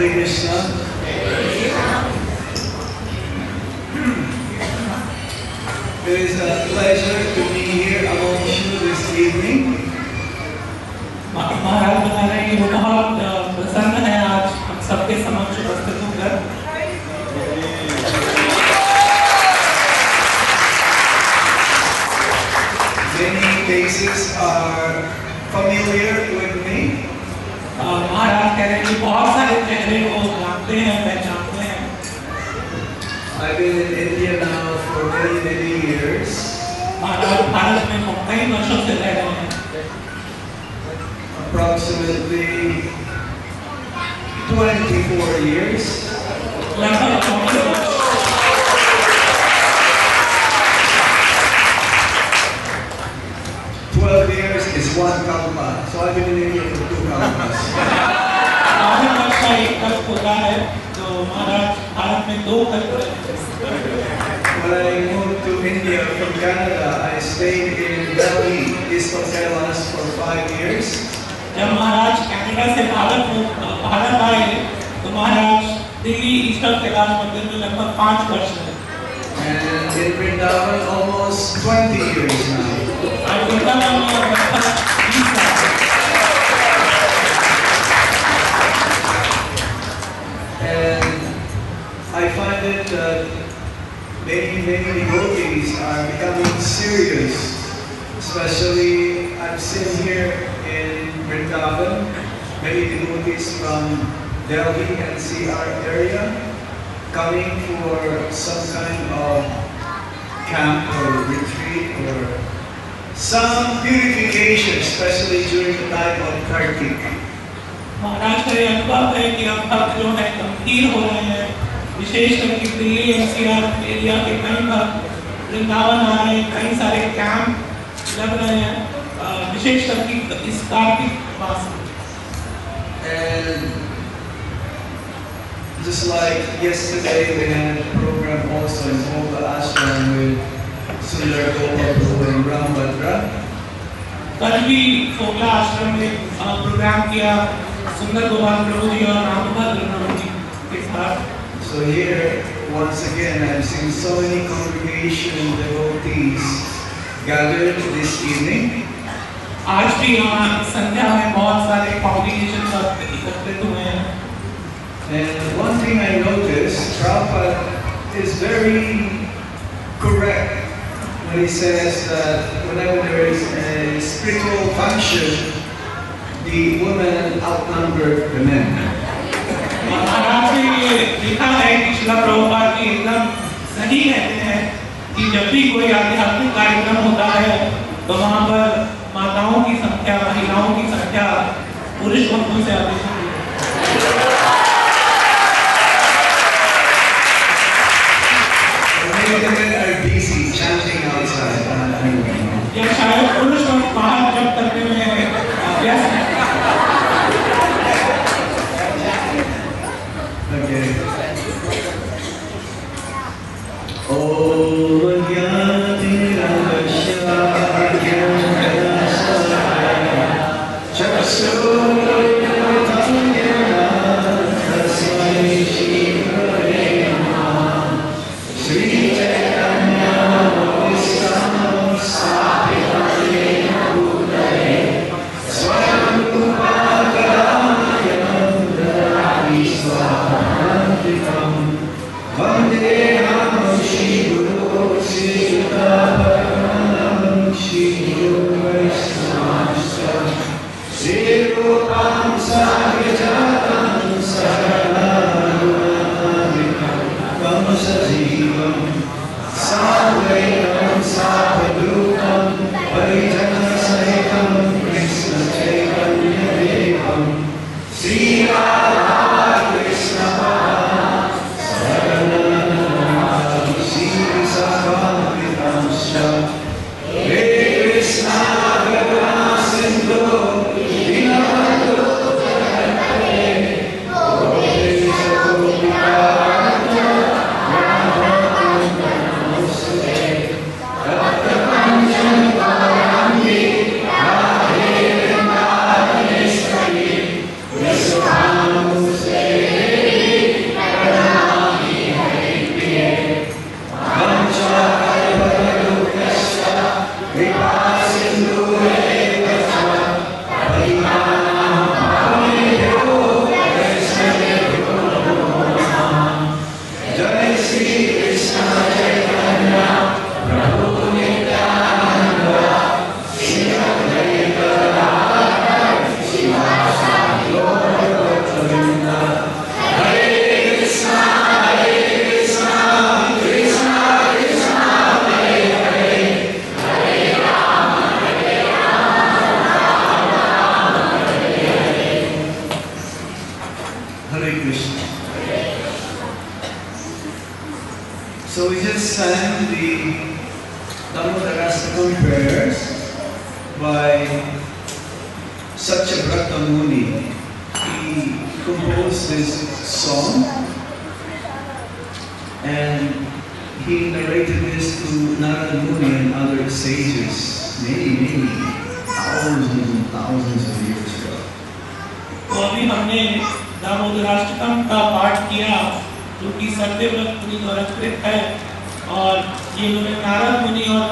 Hare Krishna. It is a pleasure to be here among you this evening. महाराज बता रहे हैं कि वो बहुत प्रसन्न है आज हम सबके समक्ष उपस्थित होकर। Many faces are familiar with me. महाराज कह रहे हैं कि बहुत सारे चेहरे वो जानते हैं, पहचानते हैं। I've been in India now for many years. महाराज भारत में कई वर्षों से रह रहे हैं। Approximately 24 years. लगभग 24 वर्ष। 12 years is one kalpa, so I've been in India for 2 kalpas. 12 वर्ष का एक कल्प होता है, तो महाराज भारत में 2 कल्प रहे। When I moved to India from Canada, I stayed in Delhi, Eastern Carolinas for 5 years. जब महाराज कनाडा से भारत आए, तो महाराज दिल्ली ईस्टर्न कैलाश मंदिर में लगभग 5 वर्ष रहे। And in Vrindavan, almost 20 years now. और वृंदावन में लगभग 20 साल। And I find it that many devotees are becoming serious. Especially, I've seen here in Vrindavan, many devotees from Delhi NCR area coming for some kind of camp or retreat or some purification, especially during the time of Kartik. महाराज का ये अनुभव है कि अब भक्त जो है गंभीर हो रहे हैं, विशेषकर कि दिल्ली एनसीआर एरिया के कई भक्त वृंदावन आ रहे हैं, कई सारे कैंप लग रहे हैं, विशेषकर कि इस कार्तिक मास में। And just like yesterday, we had a program also in Moga Ashram with Sundar Gopal and Rambhadra. कल भी कोगला आश्रम में प्रोग्राम किया सुंदर गोपाल प्रभु जी और रामभद्र प्रभु जी के साथ। So here, once again, I'm seeing so many congregation devotees gathered this evening. आज भी यहाँ संध्या में बहुत सारे कॉन्ग्रीगेशन एकत्रित हुए हैं। And one thing I noticed, Prabhupada is very correct when he says that whenever there is a spiritual function, the women outnumber the men. महाराज ने ये लिखा है कि श्रील प्रभुपाद जी एकदम सही कहते हैं कि जब भी कोई आध्यात्मिक कार्यक्रम होता है तो वहाँ पर माताओं की संख्या, महिलाओं की संख्या पुरुष भक्तों से अधिक होती है। Maybe the men are busy chanting outside. या शायद पुरुष भक्त बाहर जप करने में व्यस्त हैं। Okay. Om Jnati Ramashya Jnana Chakshurita the Damodarastakam prayers by Satyavrata Muni. He composed this song and he narrated this to Narada Muni and other sages many thousands of years ago. तो अभी हमने दामोदराष्टकम का पाठ किया जो कि सत्यव्रत मुनि द्वारा कृत है और ये उन्होंने नारद मुनि और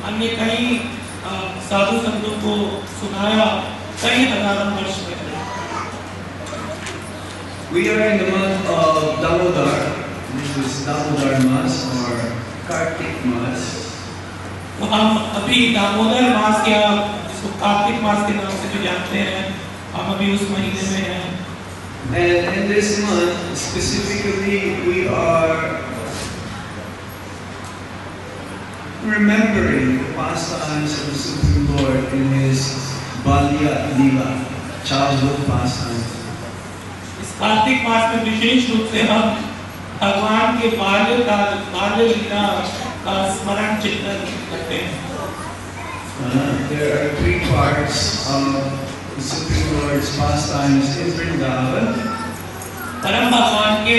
अन्य कई साधु संतों को सुनाया कई हजारों वर्ष पहले। We are in the month of Damodar. This is Damodar Mas or Kartik Mas. तो हम अभी दामोदर मास या इसको कार्तिक मास के नाम से भी जानते हैं, हम अभी उस महीने में हैं। And in this month specifically we are remembering the pastimes of the Supreme Lord in His Balya Leela, childhood pastimes. इस कार्तिक मास में विशेष रूप से हम भगवान के बाल्य लीला का स्मरण चिंतन करते हैं। There are three parts of the Supreme Lord's pastimes in Vrindavan. परम भगवान के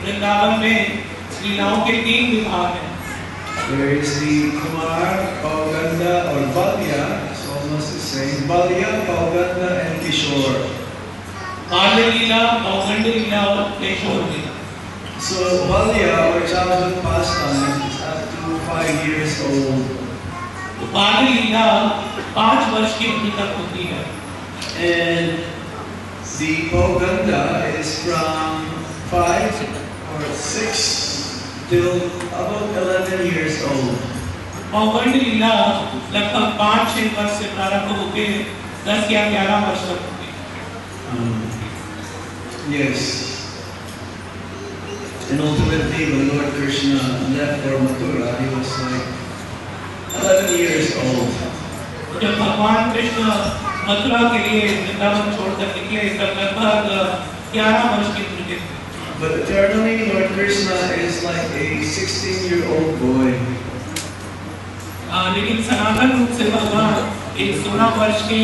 वृंदावन में लीलाओं के तीन विभाग हैं। There is the Kumar, Pauganda or Balya, it's almost the same. Balya, Pauganda and Kishore. बाल्य लीला, पौगंड लीला और किशोर लीला। So Balya or childhood pastime is up to 5 years old. तो बाल्य लीला 5 वर्ष की उम्र तक होती है। And the Pauganda is from 5 or 6 till about 11 years old. पौगंड लीला लगभग 5-6 वर्ष से प्रारंभ होकर 10 या 11 वर्ष तक होती है। Yes. And ultimately when Lord Krishna left for Mathura, he was like 11 years old. जब भगवान कृष्ण मथुरा के लिए वृंदावन छोड़कर निकले तब लगभग 11 वर्ष की उम्र के थे। But eternally Lord Krishna is like a 16-year-old boy. लेकिन सनातन रूप से भगवान एक 16 वर्ष के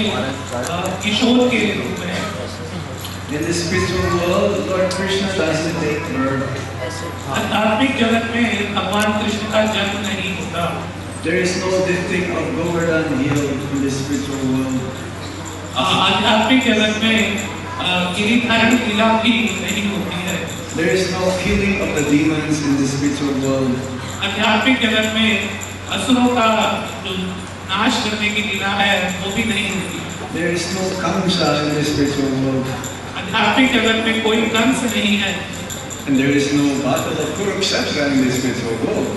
किशोर के रूप में है। In the spiritual world, Lord Krishna doesn't take birth. आध्यात्मिक जगत में भगवान कृष्ण का जन्म नहीं होता। There is no lifting of Govardhan hill in the spiritual world. आध्यात्मिक जगत में गिरिधारण लीला भी नहीं होती है। There is no killing of the demons in the spiritual world. आध्यात्मिक जगत में असुरों का जो नाश करने की लीला है वो भी नहीं होती। There is no Kamsa in the spiritual world. आध्यात्मिक जगत में कोई कंस नहीं है। And there is no battle of Kurukshetra in the spiritual world.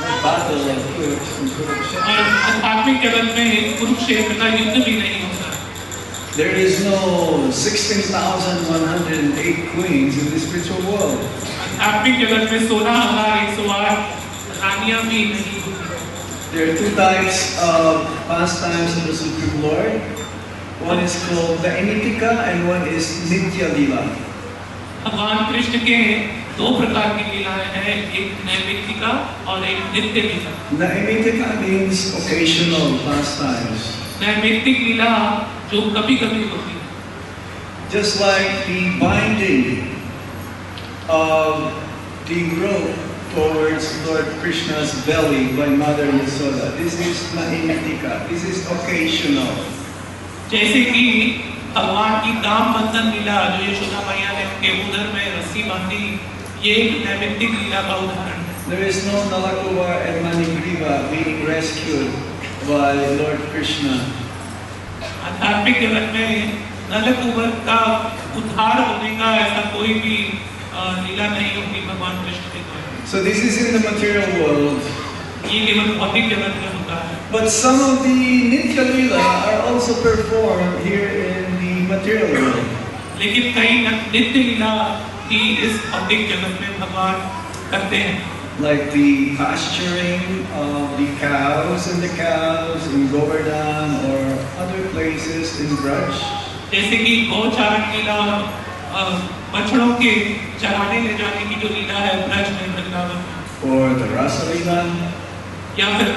No battle of Kurukshetra. और आध्यात्मिक जगत में कुरुक्षेत्र का युद्ध भी नहीं होता। There is no 16,108 queens in the spiritual world. आध्यात्मिक जगत में 16,108 रानियां भी नहीं होती। There are two types of pastimes of the Supreme Lord. One is called Naimitika and one is Nitya Leela. भगवान कृष्ण के 2 प्रकार की लीलाएं हैं, एक नैमित्तिका और एक नित्य लीला। Naimitika means occasional pastimes. नैमित्तिक लीला जो कभी-कभी होती है। Just like the binding of the rope towards Lord Krishna's belly by Mother Yasoda. This is Naimitika. This is occasional. जैसे कि भगवान की दाम बंधन लीला जो यशोदा मैया ने उनके उदर में रस्सी बांधी, ये एक नैमित्तिक लीला का उदाहरण है। There is no Nalakuva and Manigriva being rescued by Lord Krishna. आध्यात्मिक जगत में नलकुबर का उद्धार होने का ऐसा कोई भी लीला नहीं होती भगवान कृष्ण के द्वारा। So this is in the material world. ये केवल भौतिक जगत में होता है। But some of the Nitya Leela are also performed here in the material world. लेकिन कई नित्य लीला भी इस भौतिक जगत में भगवान करते हैं। Like the pasturing of the cows in Govardhan or other places in Braj. जैसे कि गौचारण लीला, बछड़ों के चराने ले जाने की जो लीला है ब्रज में वृंदावन में। or the Rasalilan. या फिर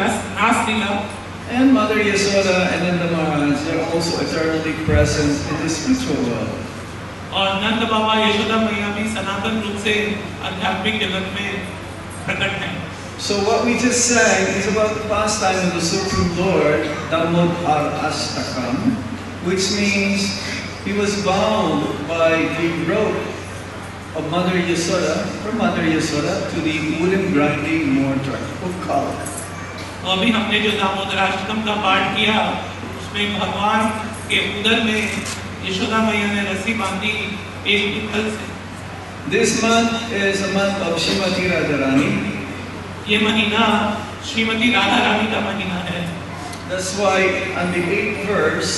रास लीला। And Mother Yasoda and Nanda Maharaj, they're also eternally present in the spiritual world. और नंद बाबा यशोदा मैया भी सनातन रूप से आध्यात्मिक जगत में प्रकट हैं। So what we just sang is about the pastime of the Supreme Lord, Damod Ar Astakam, which means he was bound by the rope of Mother Yasoda, from Mother Yasoda, to the wooden grinding mortar of Kala. तो अभी हमने जो दामोदराष्टकम का पाठ किया, उसमें भगवान के उदर में यशोदा मैया ने रस्सी बांधी एक पित्तल से। This month is a month of Shrimati Radharani. ये महीना श्रीमती राधा रानी का महीना है। That's why on the 8th verse,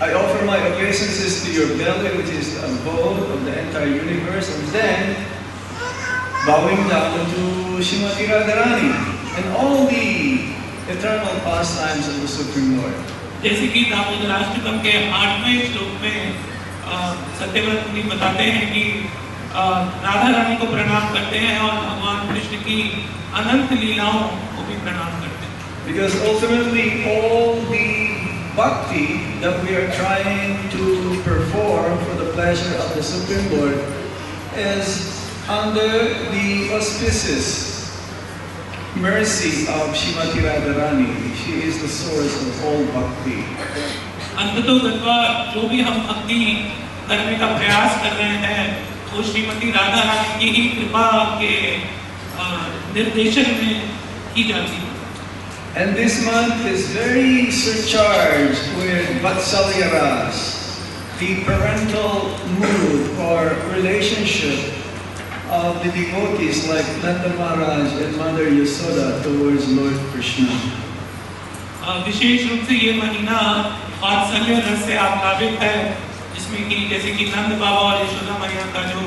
I offer my obeisances to your belly, which is the abode of the entire universe, and then bowing down to Shrimati Radharani and all the eternal pastimes of the Supreme Lord. जैसे कि दामोदराष्टकम के 8वें श्लोक में सत्यव्रत मुनि बताते हैं कि राधा रानी को प्रणाम करते हैं और भगवान कृष्ण की अनंत लीलाओं को भी प्रणाम करते हैं। Because ultimately all the bhakti that we are trying to perform for the pleasure of the Supreme Lord is under the auspicious mercy of Shrimati Radharani. She is the source of all bhakti. अंततो गत्वा जो भी हम भक्ति करने का प्रयास कर रहे हैं, वो श्रीमती राधा रानी की ही कृपा के निर्देशन में की जाती है। And this month is very surcharged with Vatsalya Ras, the parental mood or relationship of the devotees like Nanda Maharaj and Mother Yasoda towards Lord Krishna. विशेष रूप से ये महीना वात्सल्य रस से आप्लावित है, जिसमें कि जैसे कि नंद बाबा और यशोदा मैया का जो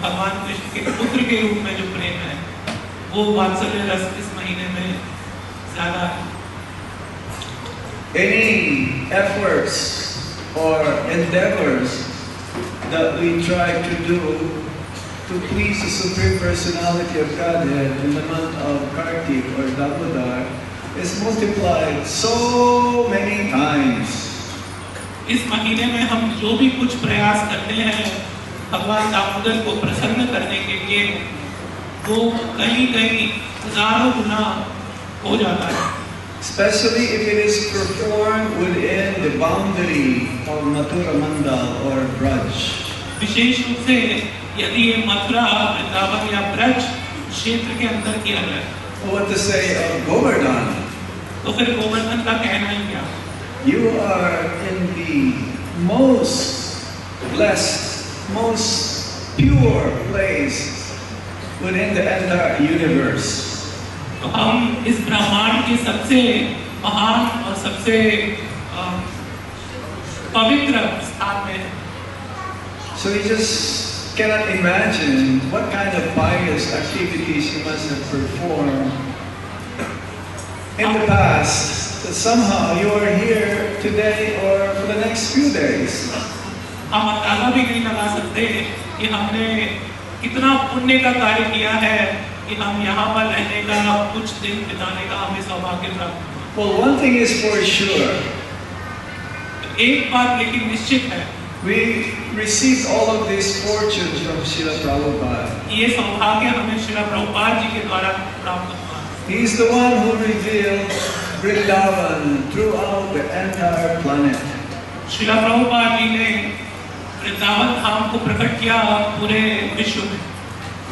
भगवान कृष्ण के पुत्र के रूप में जो प्रेम है, वो वात्सल्य रस इस महीने में ज़्यादा है। Any efforts or endeavors that we try to do to please the Supreme Personality of Godhead in the month of Kartik or Damodar is multiplied so many times. इस महीने में हम जो भी कुछ प्रयास करते हैं भगवान दामोदर को प्रसन्न करने के लिए, वो कहीं कहीं हजारों गुना हो जाता है। Especially if it is performed within the boundary of Mathura Mandal or Braj. विशेष रूप से यदि ये मथुरा, वृंदावन या ब्रज क्षेत्र के अंदर किया जाए। What to say of Govardhan? तो फिर गोवर्धन का कहना ही क्या? You are in the most blessed, most pure place within the entire universe. तो हम इस ब्रह्मांड के सबसे महान और सबसे पवित्र स्थान में हैं। So you just cannot imagine what kind of pious activities you must have performed in the past, that somehow you are here today or for the next few days. हम अंदाजा भी नहीं लगा सकते कि हमने कितना पुण्य का कार्य किया है कि हम यहाँ पर रहने का, कुछ दिन बिताने का हमें सौभाग्य प्राप्त हुआ। Well, one thing is for sure. एक बात लेकिन निश्चित है, We received all of these fortunes from Srila Prabhupada. ये सौभाग्य हमें श्रील प्रभुपाद जी के द्वारा प्राप्त हुआ। He is the one who revealed Vrindavan throughout the entire planet. Srila Prabhupada ji ने वृंदावन धाम को प्रकट किया पूरे विश्व में।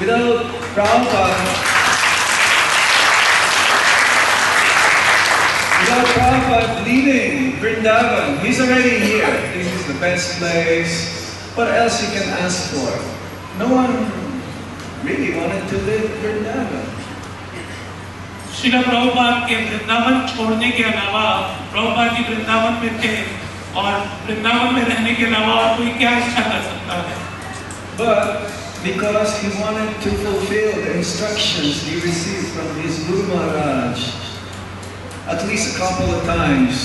Without Prabhupada leaving Vrindavan, he's already here. This is the best place. What else you can ask for? No one really wanted to live Vrindavan. Srila Prabhupada के वृंदावन छोड़ने के अलावा प्रभुपाद जी वृंदावन में थे और वृंदावन में रहने के अलावा और कोई क्या इच्छा कर सकता है? But because he wanted to fulfill the instructions he received from his Guru Maharaj at least a couple of times.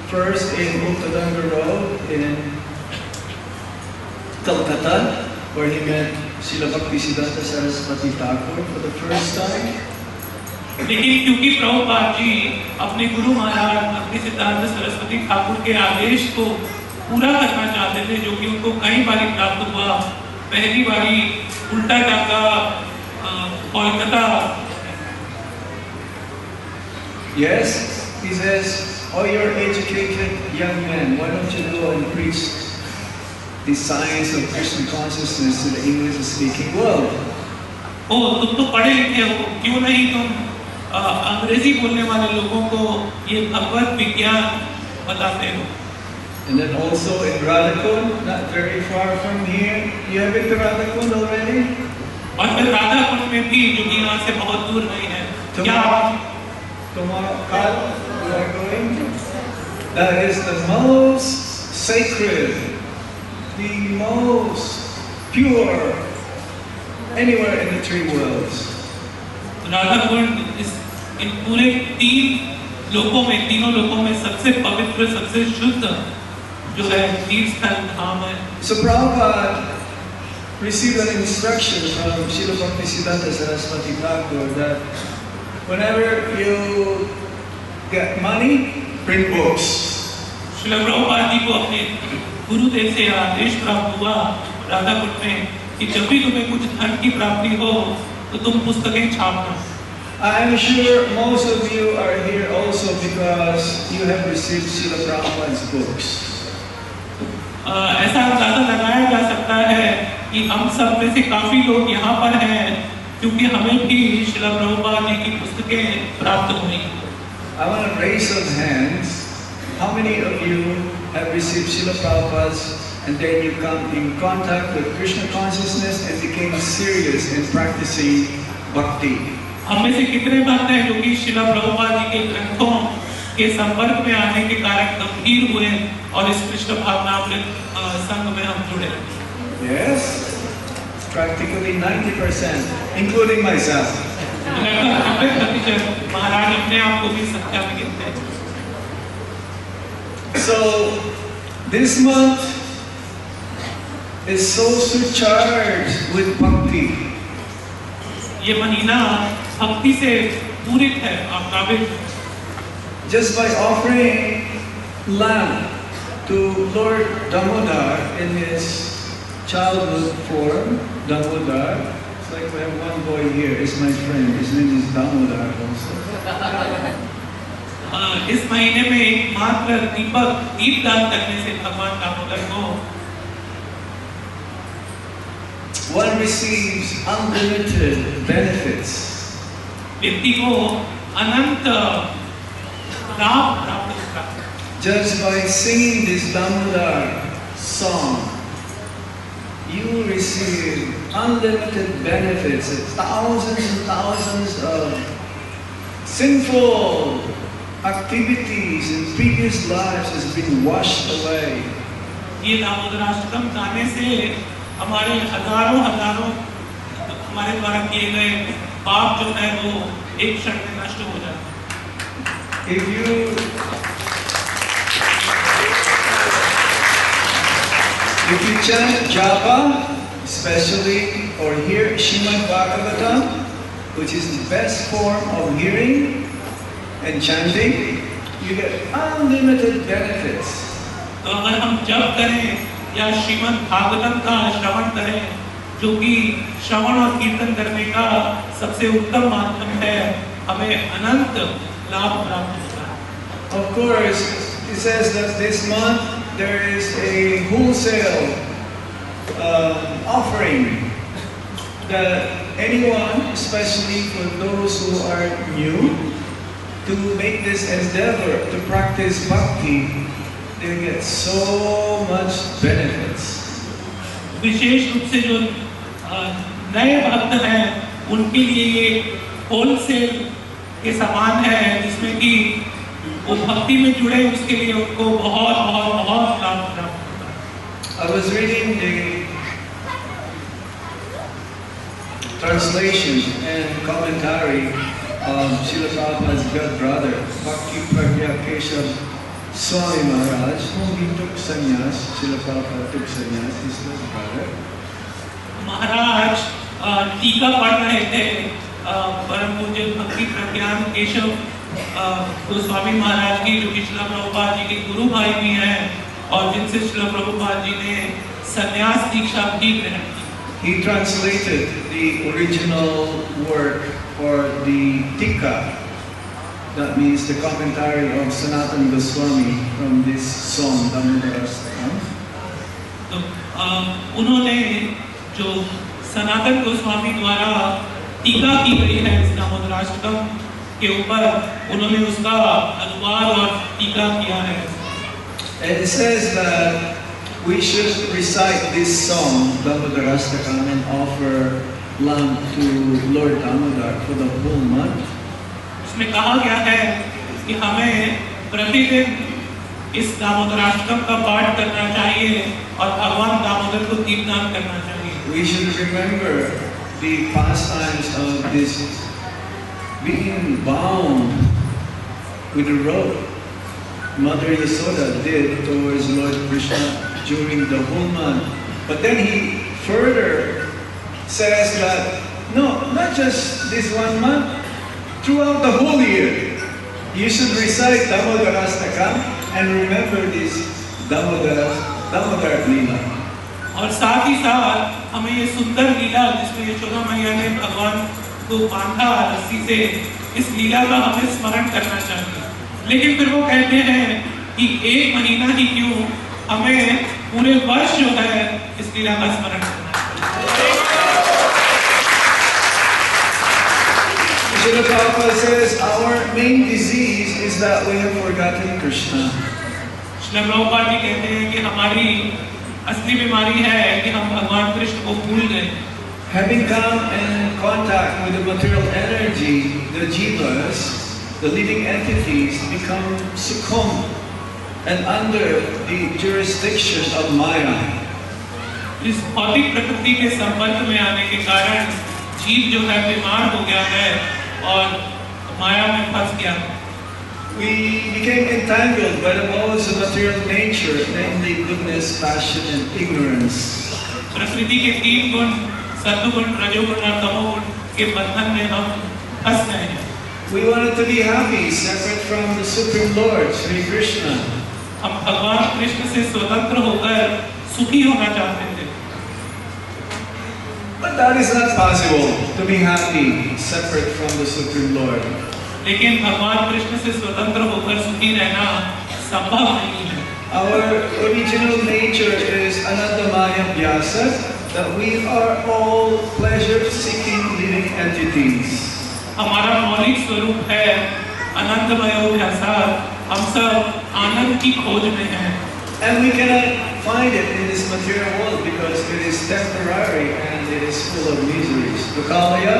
First in Uttadanga Road in Calcutta, where he met Srila Bhaktisiddhanta Saraswati Thakur for the first time. लेकिन क्योंकि प्रभुपाद जी अपने गुरु महाराज भक्ति सिद्धांत सरस्वती ठाकुर के आदेश को पूरा करना चाहते थे, जो कि उनको कई बारी प्राप्त हुआ। पहली बारी उल्टा टांगा Kolkata. Yes, he says, "Oh, you're educated young men. Why don't you go and preach the science of Krishna consciousness to the English-speaking world?" ओ तुम तो पढ़े लिखे हो, क्यों नहीं तुम अंग्रेजी बोलने वाले लोगों को ये भगवत विज्ञान बताते हो? And then also in Radhakund, not very far from here, you have been to Radhakund already? और फिर राधा कुंड में भी, जो कि यहाँ से बहुत दूर नहीं है, क्या Tomorrow, we are going. That is the most sacred, the most pure anywhere in the three worlds. Radha Kund इस इन पूरे तीनों लोकों में सबसे पवित्र, सबसे शुद्ध जो है तीर्थ स्थल धाम है। So Prabhupada received an instruction from Srila Bhaktisiddhanta Saraswati Thakur that whenever you get money, print books. Srila Prabhupada ji को अपने गुरुदेव से आदेश प्राप्त हुआ राधा कुंड में कि जब भी तुम्हें कुछ धन की प्राप्ति हो तो तुम पुस्तकें छापना। I am sure most of you are here also because you have received Srila Prabhupada's books. ऐसा अंदाजा लगाया जा सकता है कि हम सब में से काफी लोग यहाँ पर हैं क्योंकि हमें भी श्रील प्रभुपाद जी की पुस्तकें प्राप्त हुई। I want to raise some hands. How many of you have received Srila Prabhupada's and then you come in contact with Krishna consciousness and became serious in practicing bhakti? हम में से कितने बात हैं जो कि श्रील प्रभुपाद जी के ग्रंथों के संपर्क में आने के कारण गंभीर हुए और इस कृष्ण भावनामृत संघ में हम जुड़े? Yes, practically 90%, including myself. महाराज अपने आप को भी संख्या में गिनते हैं। So this month is so surcharged with bhakti. ये महीना भक्ति से पूरित है आपका। Just by offering lamb to Lord Damodar in his childhood form, Damodar. It's like we have one boy here, is my friend. His name is Damodar also. इस महीने में मात्र दीप दान करने से भगवान दामोदर को one receives unlimited benefits. व्यक्ति को अनंत लाभ प्राप्त होता है। Just by singing this Damodar song, you receive unlimited benefits. Thousands and thousands of sinful activities in previous lives has been washed away. ये दामोदराष्टकम गाने से हमारे हजारों हमारे द्वारा किए गए पाप जो है वो एक क्षण में नष्ट हो जाते हैं। If you chant japa, especially or hear Srimad Bhagavatam, which is the best form of hearing and chanting, you get unlimited benefits. तो अगर हम जप करें या श्रीमद् भागवतम का श्रवण करें, जो कि श्रवण और कीर्तन करने का सबसे उत्तम माध्यम है, हमें अनंत लाभ प्राप्त होता है। Of course, it says that this month there is a wholesale offering that anyone, especially for those who are new, to make this endeavor to practice bhakti, they get so much benefits. विशेष रूप से जो नए भक्त हैं उनके लिए ये wholesale के समान है, जिसमें कि वो भक्ति में जुड़े उसके लिए उनको बहुत बहुत बहुत लाभ प्राप्त होता है। I was reading the translation and commentary of Srila Prabhupada's god brother, Bhakti Pragya Keshav Swami Maharaj, whom he took sannyas. Srila Prabhupada took sannyas, his brother. महाराज टीका पढ़ रहे थे परम पूज्य भक्ति प्रज्ञान केशव गोस्वामी महाराज की, जो कि श्रील प्रभुपाद जी के गुरु भाई भी हैं और जिनसे श्रील प्रभुपाद जी ने संन्यास दीक्षा भी ग्रहण की। He translated the original work for the Tika, that means the commentary of Sanatana Goswami from this song Damodarastakam. तो उन्होंने जो सनातन गोस्वामी द्वारा टीका की गई है इस दामोदराष्टकम के ऊपर, उन्होंने उसका अनुवाद और टीका किया है। And it says that we should recite this song Damodarastakam and offer lamb to Lord Damodar for the whole month. इसमें कहा गया है कि हमें प्रतिदिन इस दामोदराष्टकम का पाठ करना चाहिए और भगवान दामोदर को दीपदान करना चाहिए। We should remember the pastimes of this being bound with a rope Mother Yasoda did towards Lord Krishna during the whole month. But then he further says that, no, not just this one month, throughout the whole year, you should recite Damodarastakam and remember this Damodar Leela. और साथ ही साथ हमें ये सुंदर लीला जिसमें यशोदा मैया ने भगवान को बांधा रस्सी से, इस लीला का हमें स्मरण करना चाहिए। लेकिन फिर वो कहते हैं कि एक महीना ही क्यों, हमें पूरे वर्ष जो है इस लीला का स्मरण करना चाहिए। Srila Prabhupada says our main disease is that we have forgotten Krishna. Srila Prabhupada ji कहते हैं कि हमारी असली बीमारी है कि हम भगवान कृष्ण को भूल गए। Having come in contact with the material energy, the jivas, the living entities, become succumbed and under the jurisdiction of Maya. इस भौतिक प्रकृति के संबंध में आने के कारण जीव जो है बीमार हो गया है और माया में फंस गया। We became entangled by the modes of material nature, namely goodness, passion, and ignorance. प्रकृति के तीन गुण, सत्वगुण, रजोगुण और तमोगुण के बंधन में हम फंस गए हैं। We wanted to be happy, separate from the Supreme Lord, Sri Krishna. हम भगवान कृष्ण से स्वतंत्र होकर सुखी होना चाहते थे। But that is not possible, to be happy, separate from the Supreme Lord. लेकिन भगवान कृष्ण से स्वतंत्र होकर सुखी रहना संभव नहीं है। Our original nature is Anandamaya Vyasa, that we are all pleasure-seeking living entities. हमारा मौलिक स्वरूप है अनंतमय अभ्यासा, हम सब आनंद की खोज में हैं। And we cannot find it in this material world because it is temporary and it is full of miseries. Dukkhalaya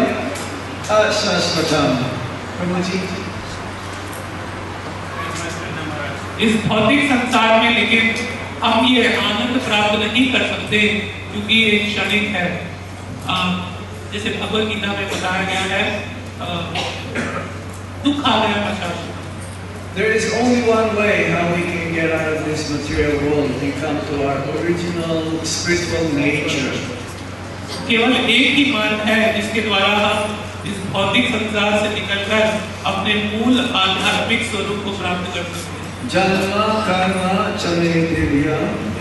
ashashvatam. Prabhuji. इस भौतिक संसार में लेकिन हम ये आनंद प्राप्त नहीं कर सकते क्योंकि ये क्षणिक है। जैसे भगवद गीता में बताया गया है, दुःखालय पश्चात्। There is only one way how we can get out of this material world and come to our original spiritual nature. केवल एक ही मार्ग है जिसके द्वारा हम इस भौतिक संसार से निकलकर अपने मूल आध्यात्मिक स्वरूप को प्राप्त कर सकते हैं। Janma karma chame divya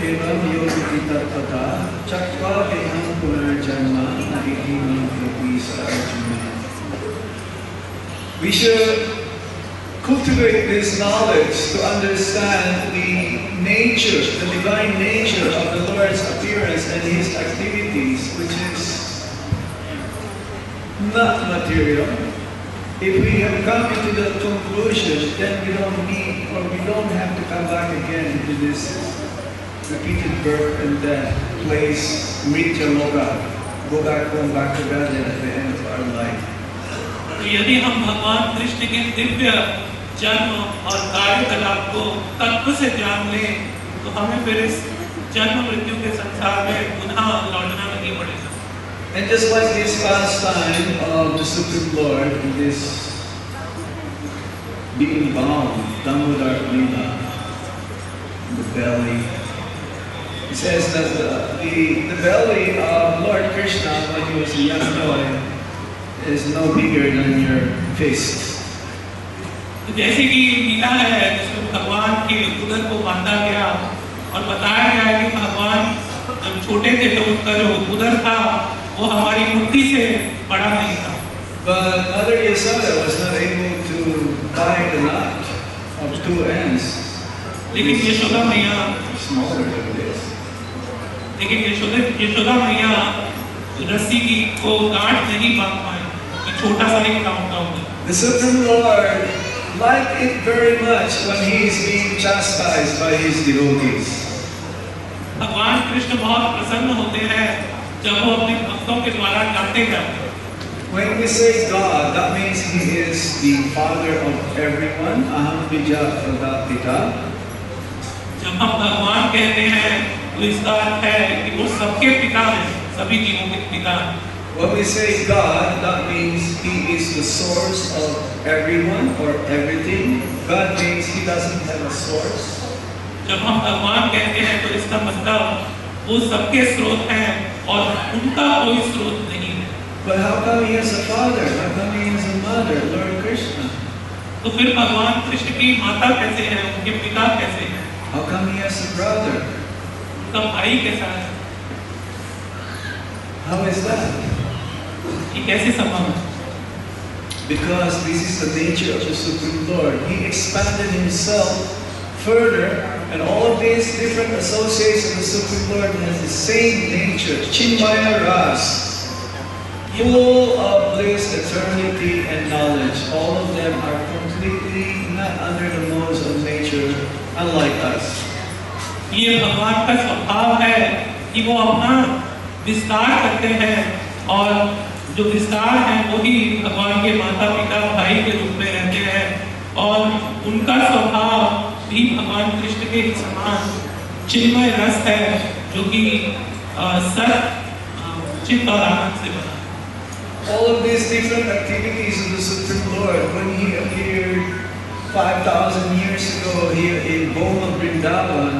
evam yogi tattva chakva deham punarjanma nahiti yogi sarajuna. We should cultivate this knowledge to understand the nature, the divine nature of the Lord's appearance and His activities, which is not material. If we have come into the conclusion, then we don't need or we don't have to come back again into this repeated birth and death place, Mritya Loka, go back home, back to God at the end of our life. यदि हम भगवान कृष्ण के दिव्य जन्म और कार्यकलाप को तत्व से जान लें तो हमें फिर इस जन्म मृत्यु के संसार में पुनः लौटना नहीं पड़ेगा। And just like this pastime of the Supreme Lord, this being bound, Damodar Leela, the belly, He says that the belly of Lord Krishna when he was a young boy is no bigger than your fist. तो जैसे कि लीला है जिसमें भगवान के उदर को बांधा गया और बताया गया है कि भगवान जब छोटे थे तो उनका जो उदर था वो हमारी मुट्ठी से बड़ा नहीं था। But Mother Yasoda was not able to tie the knot of two ends. लेकिन यशोदा मैया Smaller than this. लेकिन यशोदा मैया रस्सी की को गांठ नहीं बांध पाई कि छोटा सा ही काम था उधर। The Supreme Lord liked it very much when he is being chastised by his devotees. भगवान कृष्ण बहुत प्रसन्न होते हैं जब वो अपने भक्तों के द्वारा डांटे जाते हैं। When we say God, that means he is the father of everyone. Aham bija pradapita. जब हम भगवान कहते हैं तो इसका अर्थ है कि वो सबके पिता हैं, सभी जीवों के पिता हैं। When we say God, that means he is the source of everyone or everything. God means he doesn't have a source. जब हम भगवान कहते हैं तो इसका मतलब वो सबके स्रोत हैं और उनका कोई स्रोत नहीं है। But how come he has a father? How come he has a mother? Lord Krishna. तो फिर भगवान कृष्ण की माता कैसे हैं, उनके पिता कैसे हैं, How come he has a brother? उनका भाई कैसा है, How is that? ये कैसे संभव है? Because this is the nature of the Supreme Lord. He expanded himself further, and all of these different associates of the Supreme Lord has the same nature, Chinmaya Ras, full of bliss, eternity, and knowledge. All of them are completely not under the modes of nature, unlike us. ये भगवान का स्वभाव है कि वो अपना विस्तार करते हैं और जो विस्तार है वही भगवान के माता पिता भाई के रूप में रहते हैं और उनका स्वभाव भी भगवान कृष्ण के ही समान चिन्मय रस है जो कि सत चित्त और आनंद से बना। All of these different activities of the Supreme Lord, when he appeared 5,000 years ago here in Boma Vrindavan,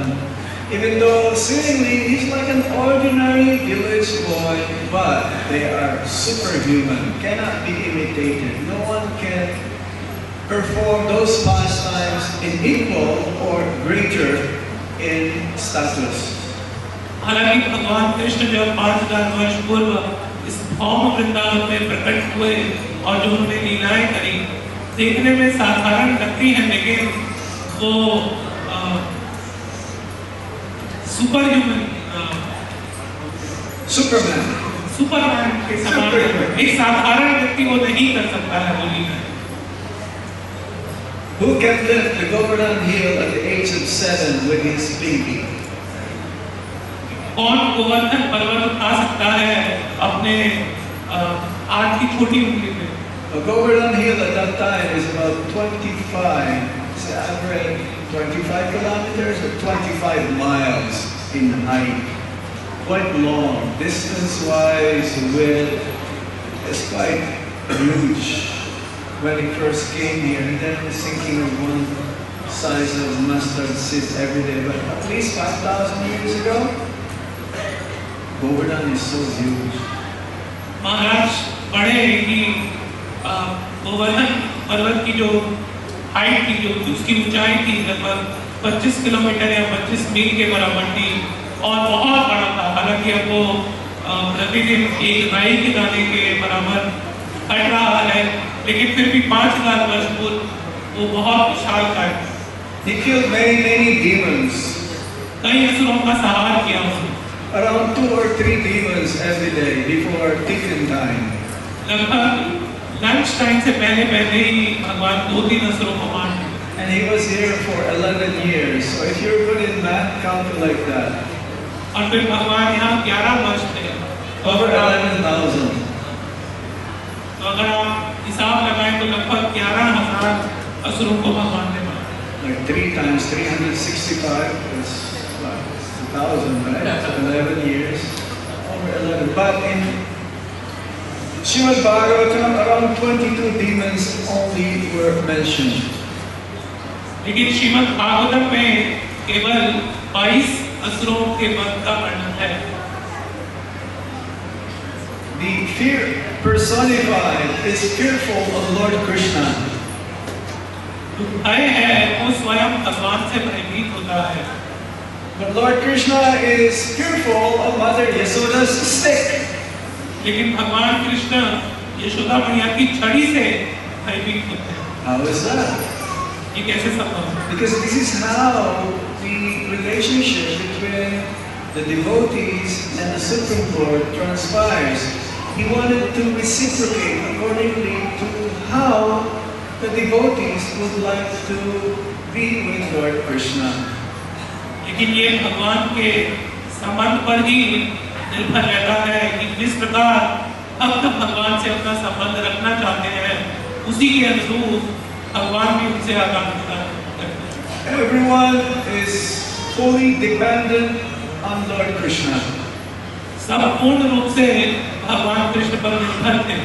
even though seemingly he's like an ordinary village boy, but they are superhuman, cannot be imitated. No one can perform those pastimes in equal or greater in status. हालांकि भगवान कृष्ण जब 5000 वर्ष पूर्व इस भौम वृंदावन में प्रकट हुए और जो उन्होंने लीलाएं करी देखने में साधारण लगती हैं लेकिन वो सुपरमैन के समान एक साधारण व्यक्ति वो नहीं कर सकता है वो लीलाएं। Who can lift the Govardhan hill at the age of 7 with his baby? कौन गोवर्धन पर्वत उठा सकता है अपने हाथ की छोटी उंगली में? The Govardhan hill at that time is about 25, it's average 25 kilometers or 25 miles in height. Quite long, distance-wise, width, it's quite huge. When he first came here, and then was thinking of one size of mustard seed every day, but at least 5,000 years ago, Govardhan is so huge. महाराज पढ़े कि गोवर्धन पर्वत की जो height थी जो उसकी ऊंचाई थी लगभग 25 किलोमीटर या 25 मील के बराबर थी और बहुत बड़ा था। हालांकि अब वो प्रतिदिन एक राई के दाने के बराबर कट रहा है लेकिन फिर भी 5000 वर्ष पूर्व वो बहुत विशाल था। He killed many demons. कई असुरों का संहार किया उसने। Around 2 or 3 demons every day before tiffin time. लगभग लंच टाइम से पहले ही भगवान 2-3 असुरों को मार दिया। And he was here for 11 years. So if you're good in math, calculate that. और फिर भगवान यहाँ 11 वर्ष थे। Over 11,000. तो अगर आप हिसाब लगाएं तो लगभग 11,000 असुरों को भगवान ने मारा। Like 3 times 365 is what? 1,000, right? So 11 years. Over 11. But in Srimad Bhagavatam, around 22 demons only were mentioned. लेकिन श्रीमद् भागवतम में केवल 22 असुरों के वध का वर्णन है। The fear personified is fearful of Lord Krishna. जो भय है वो स्वयं भगवान से भयभीत होता है। But Lord Krishna is fearful of Mother Yasoda's stick. लेकिन भगवान कृष्ण यशोदा मैया की छड़ी से भयभीत होते हैं। How is that? ये कैसे संभव है? Because this is how the relationship between the devotees and the Supreme Lord transpires. He wanted to reciprocate accordingly to how the devotees would like to be with Lord Krishna. लेकिन ये भगवान के संबंध पर ही निर्भर रहता है कि जिस प्रकार भक्त भगवान से अपना संबंध रखना चाहते हैं उसी के अनुरूप भगवान भी उनसे आकांक्षा करते हैं। Everyone is fully dependent on Lord Krishna. सब पूर्ण रूप से भगवान कृष्ण पर निर्भर थे।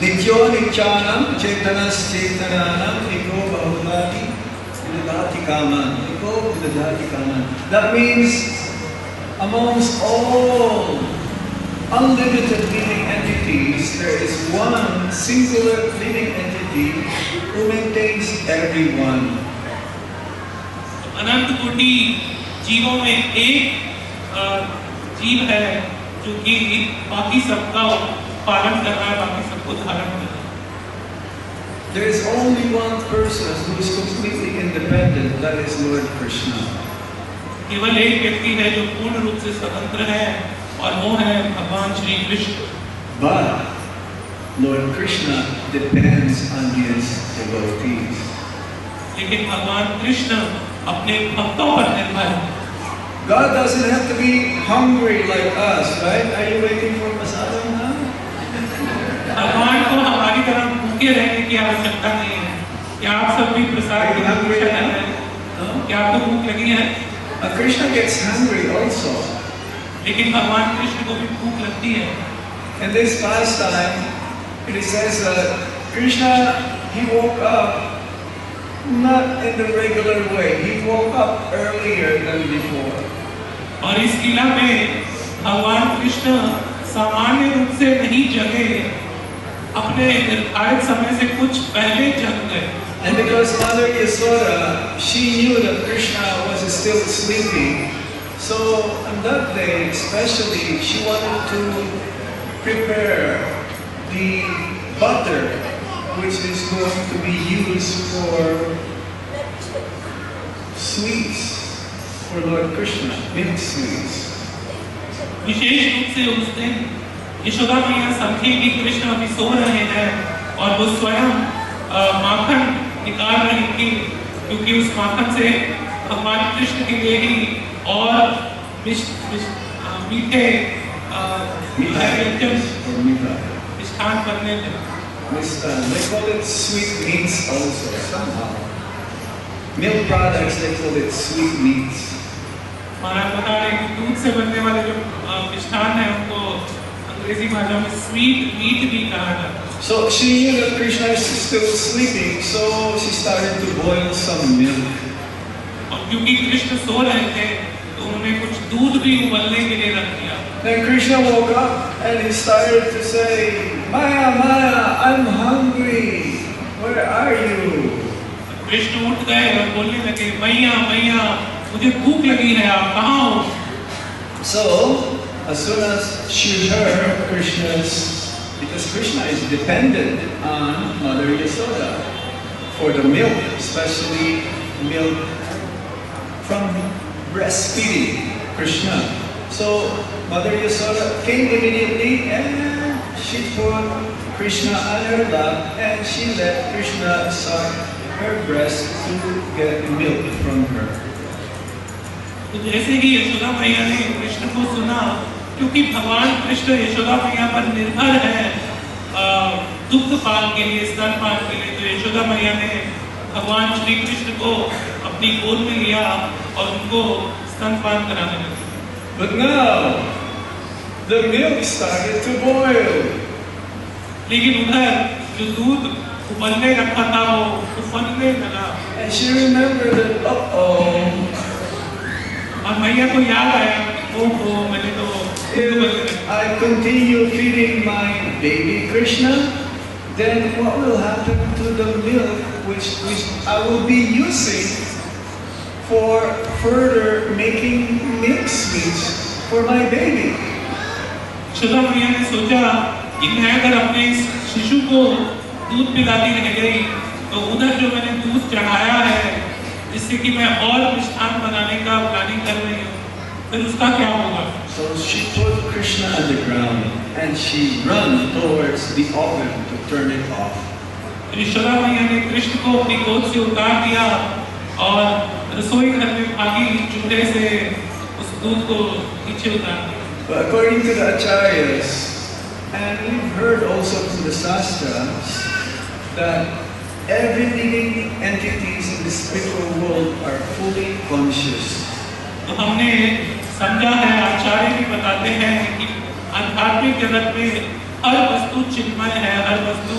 Nityo Nityanam Chaitanas Chaitananam Eko Bahulati Vidadati Kaman. Eko Vidadati Kaman. That means amongst all unlimited living entities, there is one singular living entity who maintains everyone. अनंत कोटि जीवों में एक जीव है जो कि बाकी सबका पालन कर रहा है, बाकी सबको धारण कर रहा है। There is only one person who is completely independent, that is Lord Krishna. केवल एक व्यक्ति है जो पूर्ण रूप से स्वतंत्र है और वो है भगवान Shri Krishna. But Lord Krishna depends on his devotees. लेकिन भगवान कृष्ण अपने भक्तों पर निर्भर है। God doesn't have to be hungry like us, right? Are you waiting for prasadam now? भगवान को हमारी तरह भूखे रहने की आवश्यकता नहीं है। क्या आप सब भी प्रसाद की प्रतीक्षा कर रहे हैं? क्या आपको भूख लगी है? Krishna gets hungry also. लेकिन भगवान कृष्ण को भी भूख लगती है। In this pastime, it says that Krishna, he woke up not in the regular way. He woke up earlier than before. और इस लीला में भगवान कृष्ण सामान्य रूप से नहीं जगे, अपने निर्धारित समय से कुछ पहले जग गए। And because Mother Yasoda, she knew that Krishna was still sleeping, so on that day especially, she wanted to prepare the butter which is going to be used for sweets for Lord Krishna, milk sweets. विशेष रूप से उस दिन यशोदा मैया समझी कि कृष्ण अभी सो रहे हैं और वो स्वयं माखन निकाल रही थी, क्योंकि उस माखन से भगवान कृष्ण के लिए ही और मीठे मिष्ठान बनने थे। They call it sweet meats also somehow. Milk products, they call it sweet meats. महाराज बता रहे कि दूध से बनने वाले जो मिष्ठान है उनको अंग्रेजी भाषा में स्वीट मीट भी कहा जाता है। So she knew that Krishna is still sleeping, so she started to boil some milk. और क्योंकि कृष्ण सो रहे थे, तो उन्होंने कुछ दूध भी उबलने के लिए रख दिया। Then Krishna woke up and he started to say, Maya, Maya, I'm hungry. Where are you? Krishna उठ गए और बोलने लगे, मैया मैया मुझे भूख लगी है, आप कहाँ हो? So as soon as she heard Krishna's, because Krishna is dependent on Mother Yasoda for the milk, especially milk from breastfeeding Krishna. So Mother Yasoda came immediately and she put Krishna on her lap and she let Krishna suck her breast to get milk from her. तो जैसे ही यशोदा मैया ने कृष्ण को सुना, क्योंकि भगवान कृष्ण यशोदा मैया पर निर्भर है दुग्ध पान के लिए, स्तन पान के लिए, तो यशोदा मैया ने भगवान श्री कृष्ण को अपनी गोद में लिया और उनको स्तन पान कराने लगी। But now the milk started to boil. लेकिन उधर जो दूध उबलने रखा था वो उफनने लगा। And she remembered that, uh-oh, और मैया को याद आया, ओहो मैंने तो If I continue feeding my baby Krishna, then what will happen to the milk which I will be using for further making milk sweets for my baby? Yashoda मैया ने सोचा कि मैं अगर अपने इस शिशु को दूध पिलाती रह गई तो उधर जो मैंने दूध चढ़ाया है जिससे कि मैं और मिष्ठान बनाने का प्लानिंग कर रही हूँ, फिर उसका क्या होगा? So she put Krishna on the ground and she ran towards the oven to turn it off. Yashoda मैया ने कृष्ण को अपनी गोद से उतार दिया और रसोई घर में भागी, चूल्हे से उस दूध को नीचे उतार दिया। But according to the acharyas, and we've heard also from the sastras, that every living entities in the spiritual world are fully conscious. तो हमने समझा है, आचार्य भी बताते हैं कि आध्यात्मिक जगत में हर वस्तु चिन्मय है, हर वस्तु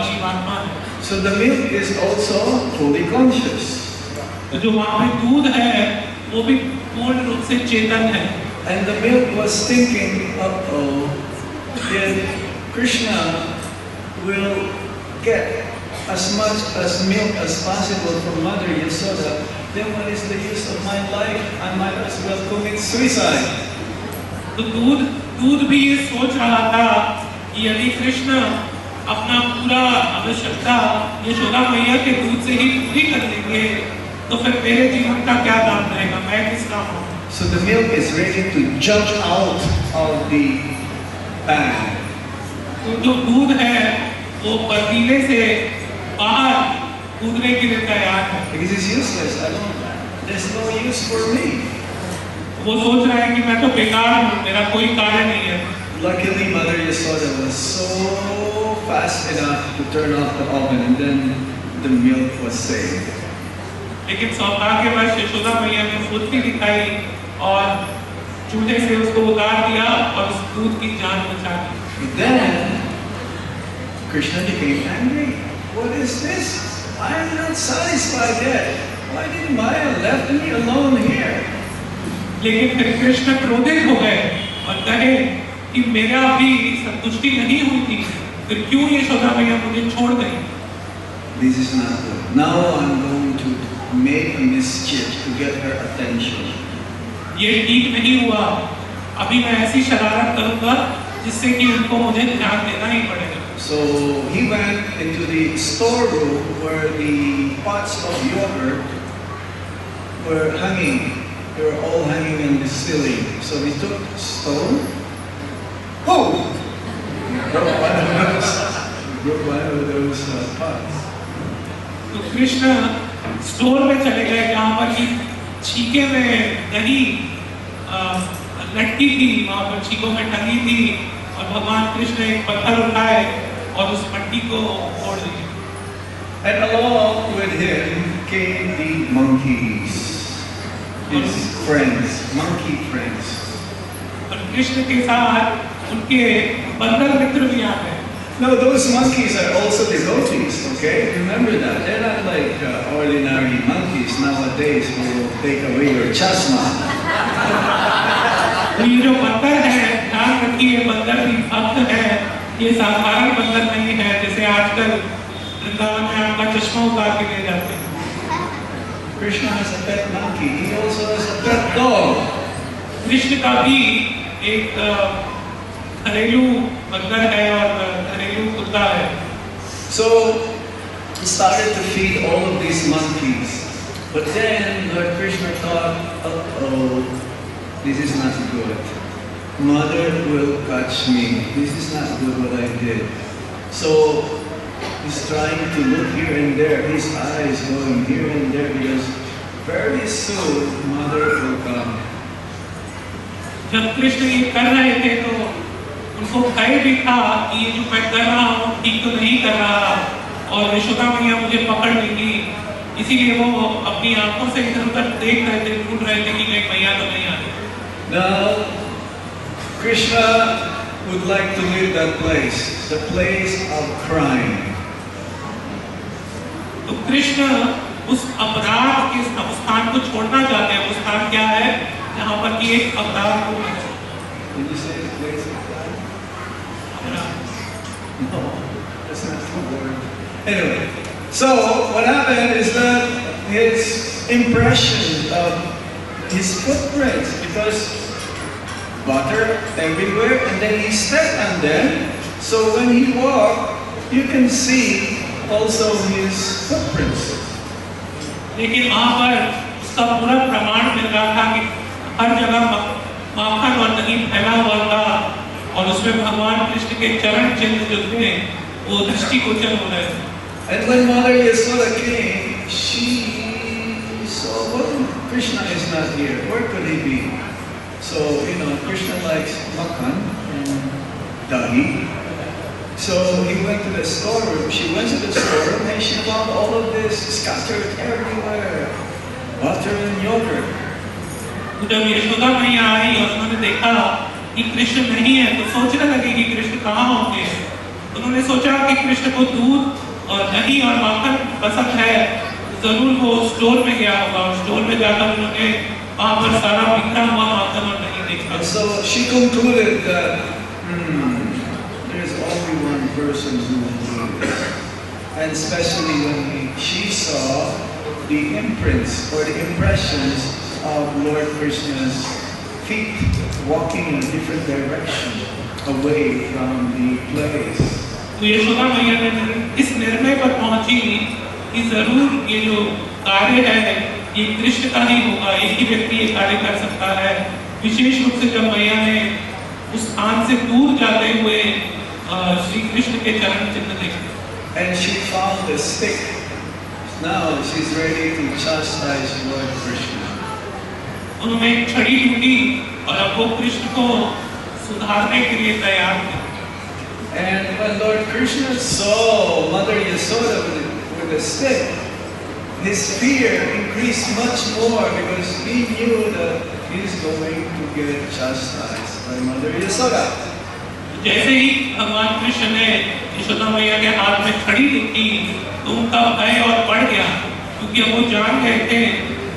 जीवात्मा है। So the milk is also fully conscious. तो जो वहाँ पे दूध है वो भी पूर्ण रूप से चेतन है। And the milk was thinking, if Krishna will get as much as milk as possible from Mother Yasoda, then what is the use of my life? I might as well commit suicide. तो दूध भी ये सोच रहा था कि यदि कृष्ण अपना पूरा आवश्यकता यशोदा मैया के दूध से ही पूरी कर लेंगे तो फिर मेरे जीवन का क्या दाम रहेगा, मैं किस काम हूँ? So the milk is ready to jump out of the pan. तो जो दूध है वो पतीले से बाहर कूदने के लिए तैयार है। Because it's useless. There's no use for me. वो सोच रहा है कि मैं तो बेकार हूँ, मेरा कोई कार्य नहीं है। Luckily, Mother Yasoda was so fast enough to turn off the oven, and then the milk was saved. लेकिन सौभाग्यवश यशोदा मैया ने फुर्ती दिखाई और चूल्हे से उसको उतार दिया और उस दूध की जान बचा दी। Then Krishna became angry. What is this? I am not satisfied yet. Why did Maya left me alone here? लेकिन फिर कृष्ण क्रोधित हो गए और कहे कि मेरा अभी संतुष्टि नहीं हुई थी, फिर क्यों यशोदा मैया मुझे छोड़ गई? This is not good. Now I'm going to make a mischief to get her attention. ये ठीक नहीं हुआ, अभी मैं ऐसी शरारत करूंगा जिससे कि उनको मुझे ध्यान देना ही पड़ेगा। So he went into the storeroom where the pots of yogurt were hanging. They were all hanging on the ceiling. So he took a stone. Oh! Broke one of those pots. तो Krishna store में चले गए जहाँ पर कि छीके में दही लटकी थी, वहाँ पर छीकों में टंगी थी और भगवान कृष्ण एक पत्थर उठाए और उस मट्टी को तोड़ दिया। And along with him came the monkeys, his friends, monkey friends. और कृष्ण के साथ उनके बंदर मित्र भी आ गए। No, those monkeys are also devotees, okay? Remember that. They're not like ordinary monkeys nowadays who will take away your chasma. ये जो बंदर है, ध्यान रखिए, बंदर भी भक्त है, ये साधारण बंदर नहीं है जैसे आजकल वृंदावन में आपका चश्मा उतार के ले जाते हैं। Krishna has a pet monkey. He also has a pet dog. Krishna का भी एक घरेलू बंदर है और घरेलू कुत्ता है। So he started to feed all of these monkeys. But then Lord Krishna thought, oh, this is not good. Mother will catch me. This is not good what I did. So he's trying to look here and there. His eyes going here and there because very soon Mother will come. जब कृष्ण ये कर रहे थे तो उनको भय भी था कि ये जो मैं कर रहा हूँ ठीक तो नहीं कर रहा और यशोदा मैया मुझे पकड़ लेगी, इसीलिए वो अपनी आंखों से इधर उधर देख रहे थे, ढूंढ रहे थे कि कहीं मैया तो नहीं आ रही। Now Krishna would like to leave that place, the place of crying. तो कृष्ण उस अपराध के उस स्थान को छोड़ना चाहते हैं। वो स्थान क्या है? जहाँ पर कि एक अपराध को Did you say the place of God? No, that's not the word. Anyway, so what happened is that his impression of his footprints, because butter everywhere, and then he stepped on them. So when he walked, you can see also his footprints. लेकिन वहाँ पर उसका पूरा प्रमाण मिल रहा था कि हर जगह माखन और दही फैला हुआ था और उसमें भगवान कृष्ण के चरण चिन्ह जो थे वो दृष्टिगोचर हो रहे थे। And when Mother Yasoda came, she saw, well, Krishna is not here. Where could he be? So, Krishna likes makan and dahi. So he went to the storeroom. She went to the storeroom and she found all of this scattered everywhere. Butter and yogurt. जब यशोदा मैया आई और उन्होंने देखा कि कृष्ण नहीं है तो सोचने लगी कि कृष्ण कहाँ होंगे। उन्होंने सोचा कि कृष्ण को दूध और दही और माखन पसंद है, जरूर वो स्टोर में गया होगा। स्टोर में जाकर उन्होंने वहाँ पर सारा बिखरा हुआ माखन और दही देखा। So she concluded that there is only one person who will do this, and especially when she saw the imprints or the impressions of Lord Krishna's feet walking in a different direction away from the place. तो यशोदा मैया ने इस निर्णय पर पहुंची कि जरूर ये जो कार्य है ये कृष्ण का ही होगा, एक ही व्यक्ति ये कार्य कर सकता है। विशेष रूप से जब मैया ने उस स्थान से दूर जाते हुए श्री कृष्ण के चरण चिन्ह देखे। And she found the stick. Now she's ready to chastise Lord Krishna. उन्होंने एक छड़ी ढूंढी और अब वो कृष्ण को सुधारने के लिए तैयार थे। And when Lord Krishna saw Mother Yasoda with a stick, his fear increased much more because he knew that he's going to get chastised by Mother Yasoda. जैसे ही भगवान कृष्ण ने यशोदा मैया के हाथ में छड़ी देखी तो उनका भय और बढ़ गया, क्योंकि अब वो जान गए थे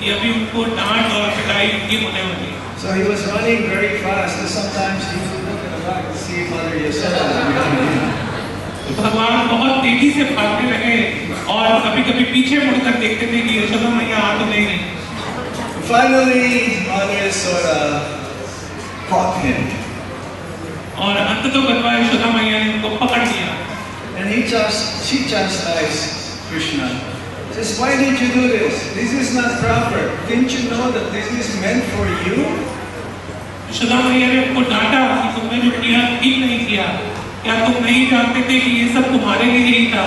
कि अभी उनको डांट और पिटाई उनकी होने वाली। So he was running very fast, and sometimes he would look at the back to see Mother Yasoda. भगवान बहुत तेजी से भागने लगे और कभी-कभी पीछे मुड़कर देखते थे कि यशोदा मैया आ तो नहीं रही। Finally, Mother Yasoda caught him. और अंततः यशोदा मैया ने उनको पकड़ लिया। And she chastised Krishna. Says, why did you do this? This is not proper. Didn't you know that this is meant for you? Yashoda मैया ने उनको डांटा कि तुमने जो किया ठीक नहीं किया। क्या तुम नहीं जानते थे कि ये सब तुम्हारे लिए ही था?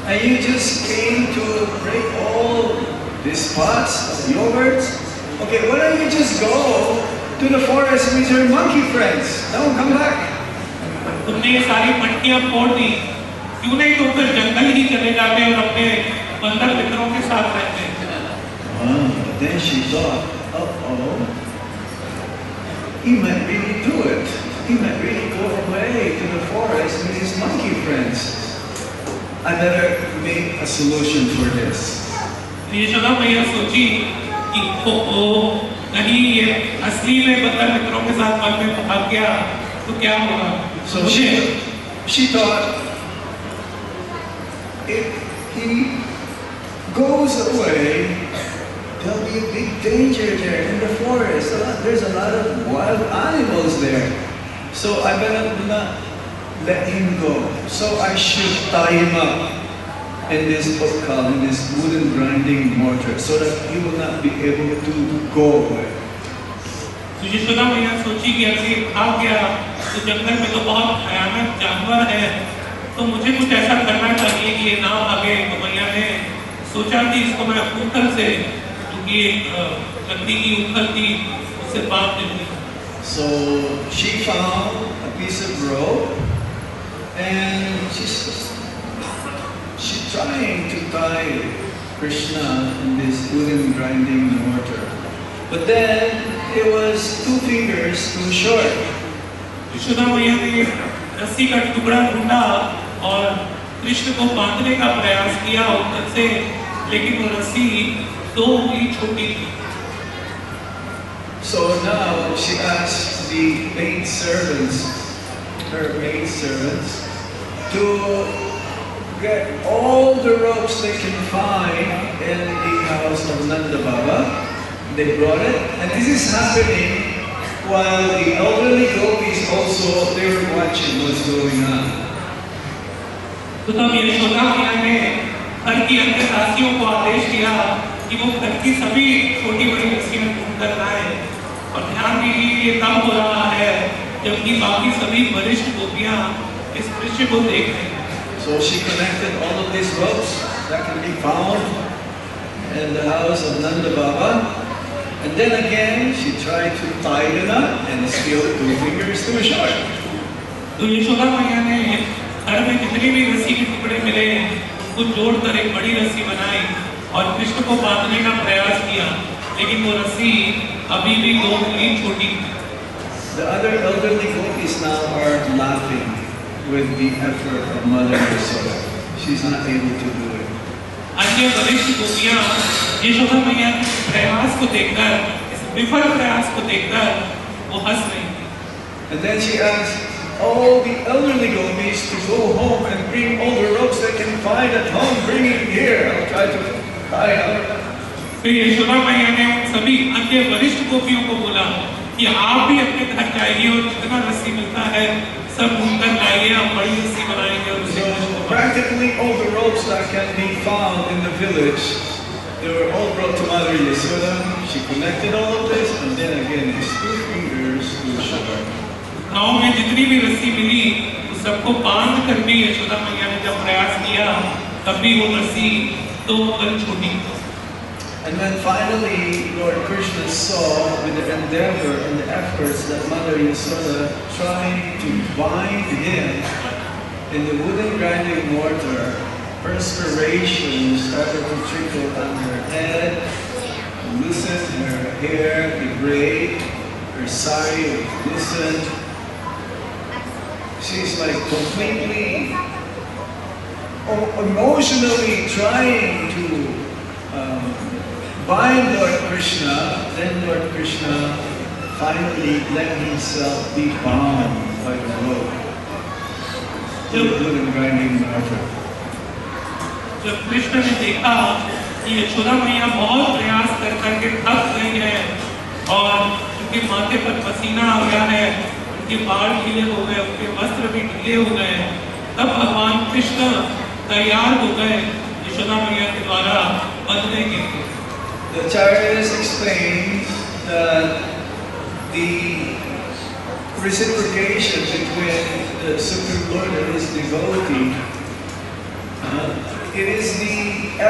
And you just came to break all these pots of yogurt? Okay, why don't you just go to the forest with your monkey friends? Don't come back. तुमने ये सारी मटकियां फोड़ दी, क्यों नहीं तो फिर जंगल ही चले जाते और अपने बंदर मित्रों के साथ रहते। But then she thought, uh-oh, he might really do it. He might really go away to the forest with his monkey friends. I better make a solution for this. Yashoda मैया सोची कि कहीं ये असली में बंदर मित्रों के साथ वन में भाग गया तो क्या होगा? So she thought, if he goes away, there'll be a big danger there in the forest. There's a lot of wild animals there. So I better not let him go. So I should tie him up in this utkal, in this wooden grinding mortar, so that he will not be able to go away. तो यशोदा मैया सोची कि अगर ये भाग गया तो जंगल में तो बहुत भयानक जानवर है, तो मुझे कुछ ऐसा करना चाहिए कि ये ना भागे। तो मैया ने सोचा कि इसको मैं उखल से, क्योंकि लकड़ी की उखल थी, उससे बांध दूंगी। So she found a piece of rope and she's trying to tie Krishna in this wooden grinding mortar. But then it was 2 fingers too short. Yashoda मैया ने रस्सी का टुकड़ा ढूंढा और कृष्ण को बांधने का प्रयास किया उधर से, लेकिन वो रस्सी 2 उंगली छोटी थी। So now she asks the maidservants, her maidservants, to get all the ropes they can find in the house of Nanda Baba. They brought it, and this is happening while the elderly gopis also, they were watching what's going on. तो तब यशोदा मैया ने घर की अन्य दासियों को आदेश दिया कि वो घर की सभी छोटी बड़ी रस्सियां ढूंढ कर लाए। और ध्यान दीजिए ये तब हो रहा है जबकि बाकी सभी वरिष्ठ गोपियां इस दृश्य को देख रही हैं। So she connected all of these ropes that can be found in the house of Nanda Baba. And then again, she tried to tie the knot, and still 2 fingers too short. तो यशोदा मैया ने घर में जितनी भी रस्सी के टुकड़े मिले उसको जोड़कर एक बड़ी रस्सी बनाई और कृष्ण को बांधने का प्रयास किया, लेकिन वो रस्सी अभी भी 2 उंगली छोटी थी। The other elderly gopis now are laughing with the effort of Mother Yasoda. She's not able to do it. अन्य वरिष्ठ गोपियां यशोदा मैया के प्रयास को देखकर, इस विफल प्रयास को देखकर वो हंस रही थी। And then she asked all the elderly gopis to go home and bring all the ropes they can find at home. Bring it here. I'll try to tie it. फिर यशोदा मैया ने उन सभी अन्य वरिष्ठ गोपियों को बोला कि आप भी अपने घर जाइए और जितना रस्सी मिलता है सब ढूंढकर लाइए, हम बड़ी रस्सी बनाएंगे और उसे So practically all the ropes that can be found in the village, they were all brought to Mother Yasoda. She connected all of this, and then again, it's 2 fingers too short. गांव में जितनी भी रस्सी मिली उस सबको बांध कर भी यशोदा मैया ने जब प्रयास किया तब भी वो रस्सी 2 उंगली छोटी। And then finally, Lord Krishna saw with the endeavor and the efforts that Mother Yasoda tried to bind him in the wooden grinding mortar, perspiration started to trickle on her head, loosened her hair, the braid, her sari was loosened. She's like completely emotionally trying to bind Lord Krishna. Then Lord Krishna finally let himself be bound by the rope to the wooden grinding mortar. जब कृष्ण ने देखा कि यशोदा मैया बहुत प्रयास कर करके थक गई है और उनके माथे पर पसीना आ गया है, उनके बाल ढीले हो गए, उनके वस्त्र भी ढीले हो गए, तब भगवान कृष्ण तैयार हो गए यशोदा मैया के द्वारा बंधने के लिए। The Acharyas explain that the reciprocation between the Supreme Lord and his devotee, it is the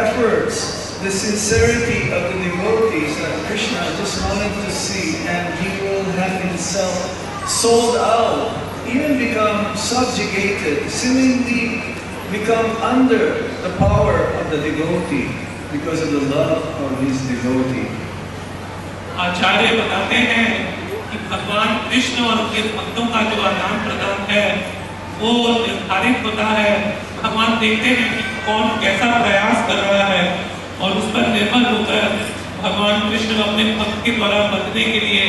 efforts, the sincerity of the devotees that Krishna just wanted to see, and he will have himself sold out, even become subjugated, seemingly become under the power of the devotee because of the love of his devotee. आचार्य बताते हैं कि भगवान कृष्ण और उनके भक्तों का जो आदान प्रदान है वो निर्धारित होता है। भगवान देखते हैं कि कौन कैसा प्रयास कर रहा है और उस पर निर्भर होकर भगवान कृष्ण अपने भक्त के द्वारा बंधने के लिए,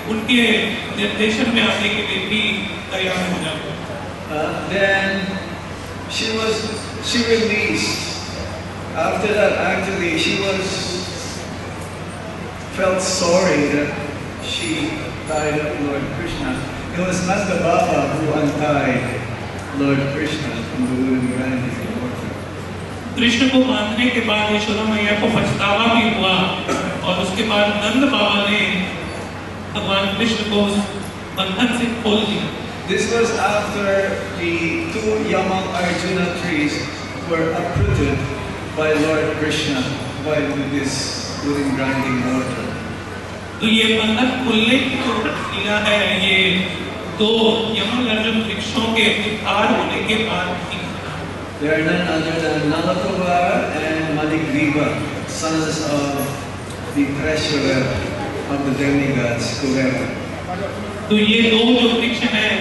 उनके निर्देशन में आने के लिए भी तैयार हो जाते हैं। Then she released. After that, actually, she felt sorry that she tied up Lord Krishna. It was Nanda Baba who untied Lord Krishna from the wooden grinding mortar. Krishna को बांधने के बाद यशोदा मैया को पछतावा भी हुआ और उसके बाद नंद बाबा ने भगवान कृष्ण को बंधन से खोल दिया। This was after the 2 Yamal Arjuna trees were uprooted by Lord Krishna by this wooden grinding mortar. तो ये बंधन खुलने की जो लीला है ये 2 यमल अर्जुन वृक्षों के विकार होने के बाद थी। They are none other than Nalakubar and Maligriva, sons of the treasurer of the demigods, Kuvera. तो ये 2 जो वृक्ष हैं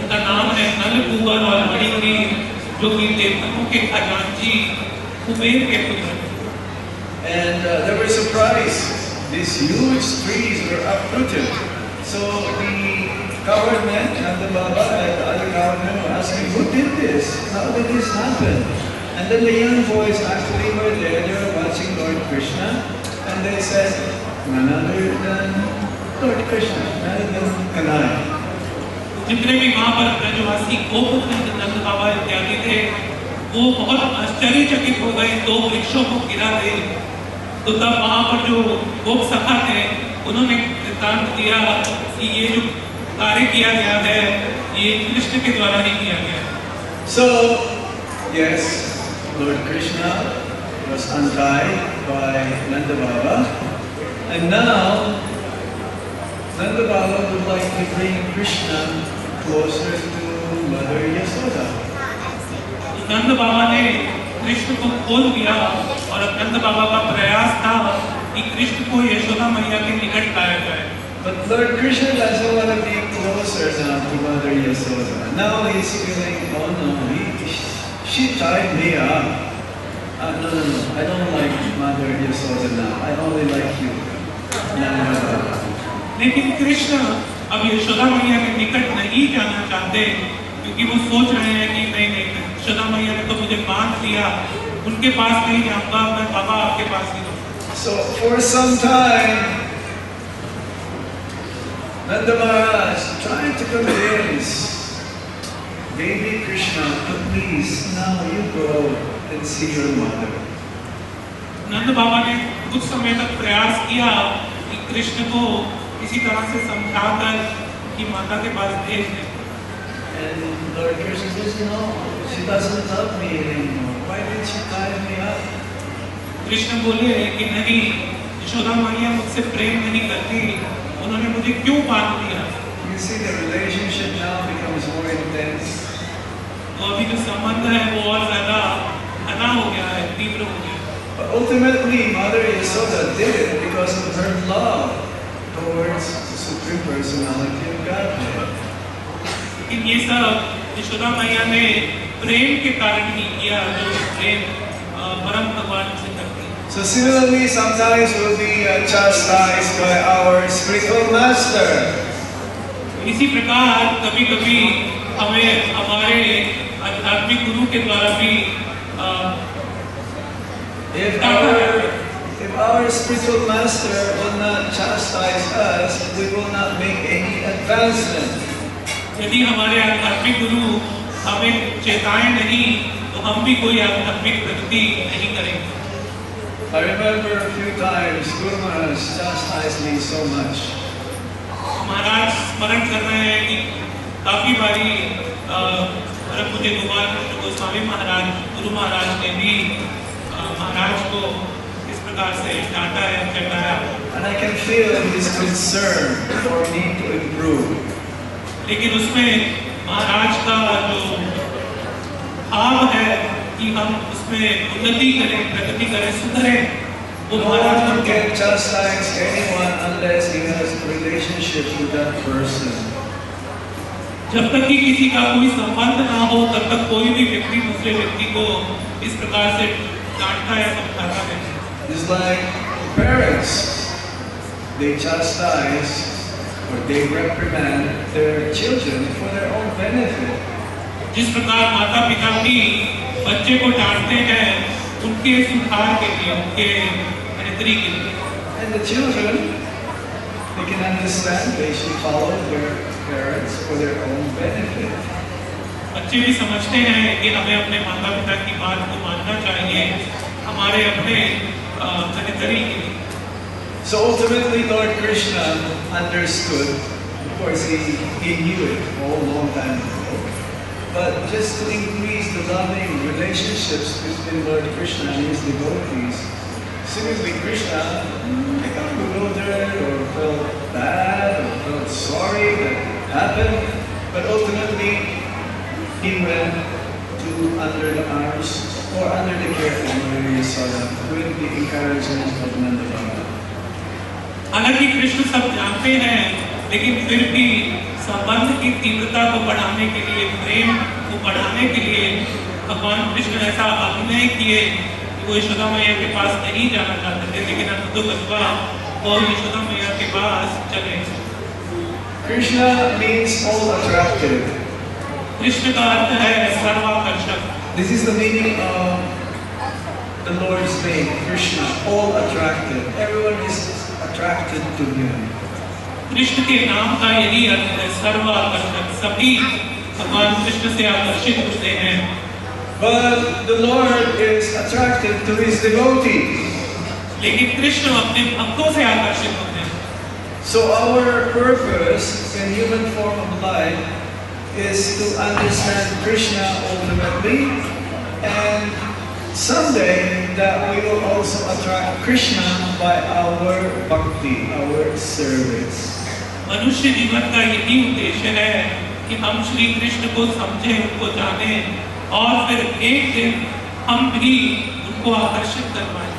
इनका नाम है नलकुबर और मणिग्रीव, जो कि देवताओं के खजांची कुबेर के पुत्र। And they were surprised. These huge trees were uprooted. So the coward men and the Baba and the other coward men were asking, who did this? How did this happen? And then the young boys actually were there, they were watching Lord Krishna, and they said, none other than Lord Krishna, none other than Kanai. जितने भी वहाँ पर ब्रजवासी गोपुत्र नंद बाबा इत्यादि थे, वो बहुत आश्चर्यचकित हो गए दो वृक्षों को गिरा दे। तो तब वहाँ पर जो गोप सखा थे, उन्होंने सिद्धांत दिया कि ये जो कार्य किया गया है, ये कृष्ण के द्वारा ही किया गया है। So, yes, Lord Krishna was untied by Nanda Baba, and now Nanda Baba would like to bring Krishna closer to Mother Yasoda. नंद बाबा ने कृष्ण को खोल दिया और अब नंद बाबा का प्रयास था कि कृष्ण को यशोदा मैया के निकट लाया जाए। But Lord Krishna doesn't want to be closer now to Mother Yasoda. Now he's feeling, oh no, she tied me up. No, I don't like Mother Yasoda now. I only like you. No. लेकिन कृष्ण अब यशोदा मैया के निकट नहीं जाना चाहते, क्योंकि वो सोच रहे हैं कि नहीं, यशोदा मैया ने तो मुझे बांध दिया, उनके पास नहीं जाऊंगा, मैं बाबा आपके पास ही रहूंगा। So for some time, Nanda Maharaj tried to convince baby Krishna to please now you go and see your mother. नंद बाबा ने कुछ समय तक प्रयास किया कि कृष्ण को इसी तरह से समझाकर कि माता के पास भेज दें। And Lord Krishna says, no, she doesn't love me anymore. Why did she tie me up? Krishna बोले कि नहीं, यशोदा मैया मुझसे प्रेम नहीं करती, उन्होंने मुझे क्यों बांध दिया? You see the relationship now becomes more intense. तो अभी जो संबंध है वो और ज्यादा घना हो गया है, तीव्र हो गया। But ultimately, Mother Yasoda did it because of her love towards the Supreme Personality of Godhead. लेकिन ये सब यशोदा मैया ने प्रेम के कारण ही किया, जो प्रेम परम भगवान से करती है। So similarly, sometimes we'll be chastised by our spiritual master. इसी प्रकार कभी-कभी हमें हमारे आध्यात्मिक गुरु के द्वारा भी If our spiritual master will not chastise us, we will not make any advancement. यदि हमारे आध्यात्मिक गुरु हमें चेताएं नहीं, तो हम भी कोई आध्यात्मिक प्रगति नहीं करेंगे। I remember a few times Guru Maharaj chastised me so much. महाराज स्मरण कर रहे हैं कि काफी बारी मुझे गोस्वामी महाराज, गुरु महाराज ने भी महाराज को इस प्रकार से डांटा है, चढ़ाया। And I can feel his concern for me to improve. लेकिन उसमें महाराज का जो भाव है कि हम उसमें उन्नति करें, प्रगति करें, सुधरें, वो No महाराज one को can chastise anyone unless he has a relationship with that person. जब तक कि किसी का कोई संबंध ना हो, तब तक कोई भी व्यक्ति दूसरे व्यक्ति को इस प्रकार से डांटता या समझाता है। It's like parents, they chastise or they reprimand their children for their own benefit. जिस प्रकार माता पिता भी बच्चे को डांटते हैं उनके सुधार के लिए, उनके बेहतरी के लिए। And the children, they can understand they should follow their parents for their own benefit. बच्चे भी समझते हैं कि हमें अपने माता पिता की बात को मानना चाहिए, हमारे अपने बेहतरी के लिए। So ultimately, Lord Krishna understood. Of course, he knew it all long time ago. But just to increase the loving relationships between Lord Krishna and his devotees, seemingly Krishna became bewildered or felt bad or felt sorry that happened. But ultimately, he went to under the arms or under the care of Mother Yasoda with the encouragement of Nanda Baba. हालांकि कृष्ण सब जानते हैं, लेकिन फिर भी संबंध की तीव्रता को बढ़ाने के लिए, प्रेम को बढ़ाने के लिए भगवान कृष्ण ऐसा अभिनय किए कि वो यशोदा मैया के पास नहीं जाना चाहते थे, लेकिन अनंतो कस्बा वो यशोदा मैया के पास चले। Krishna means all attractive. Krishna का अर्थ है सर्वाकर्षक। This is the meaning of the Lord's name, Krishna, all attractive. Everyone is attracted to Him. Krishna के नाम का यही अर्थ है, सर्वाकर्षक। सभी भगवान कृष्ण से आकर्षित होते हैं। But the Lord is attracted to His devotees. लेकिन कृष्ण अपने भक्तों से आकर्षित होते हैं। So our purpose in human form of life is to understand Krishna ultimately, and someday that we will also attract Krishna by our bhakti, our service. मनुष्य जीवन का यही उद्देश्य है कि हम श्री कृष्ण को समझें, उनको जानें, और फिर एक दिन हम भी उनको आकर्षित कर पाएं।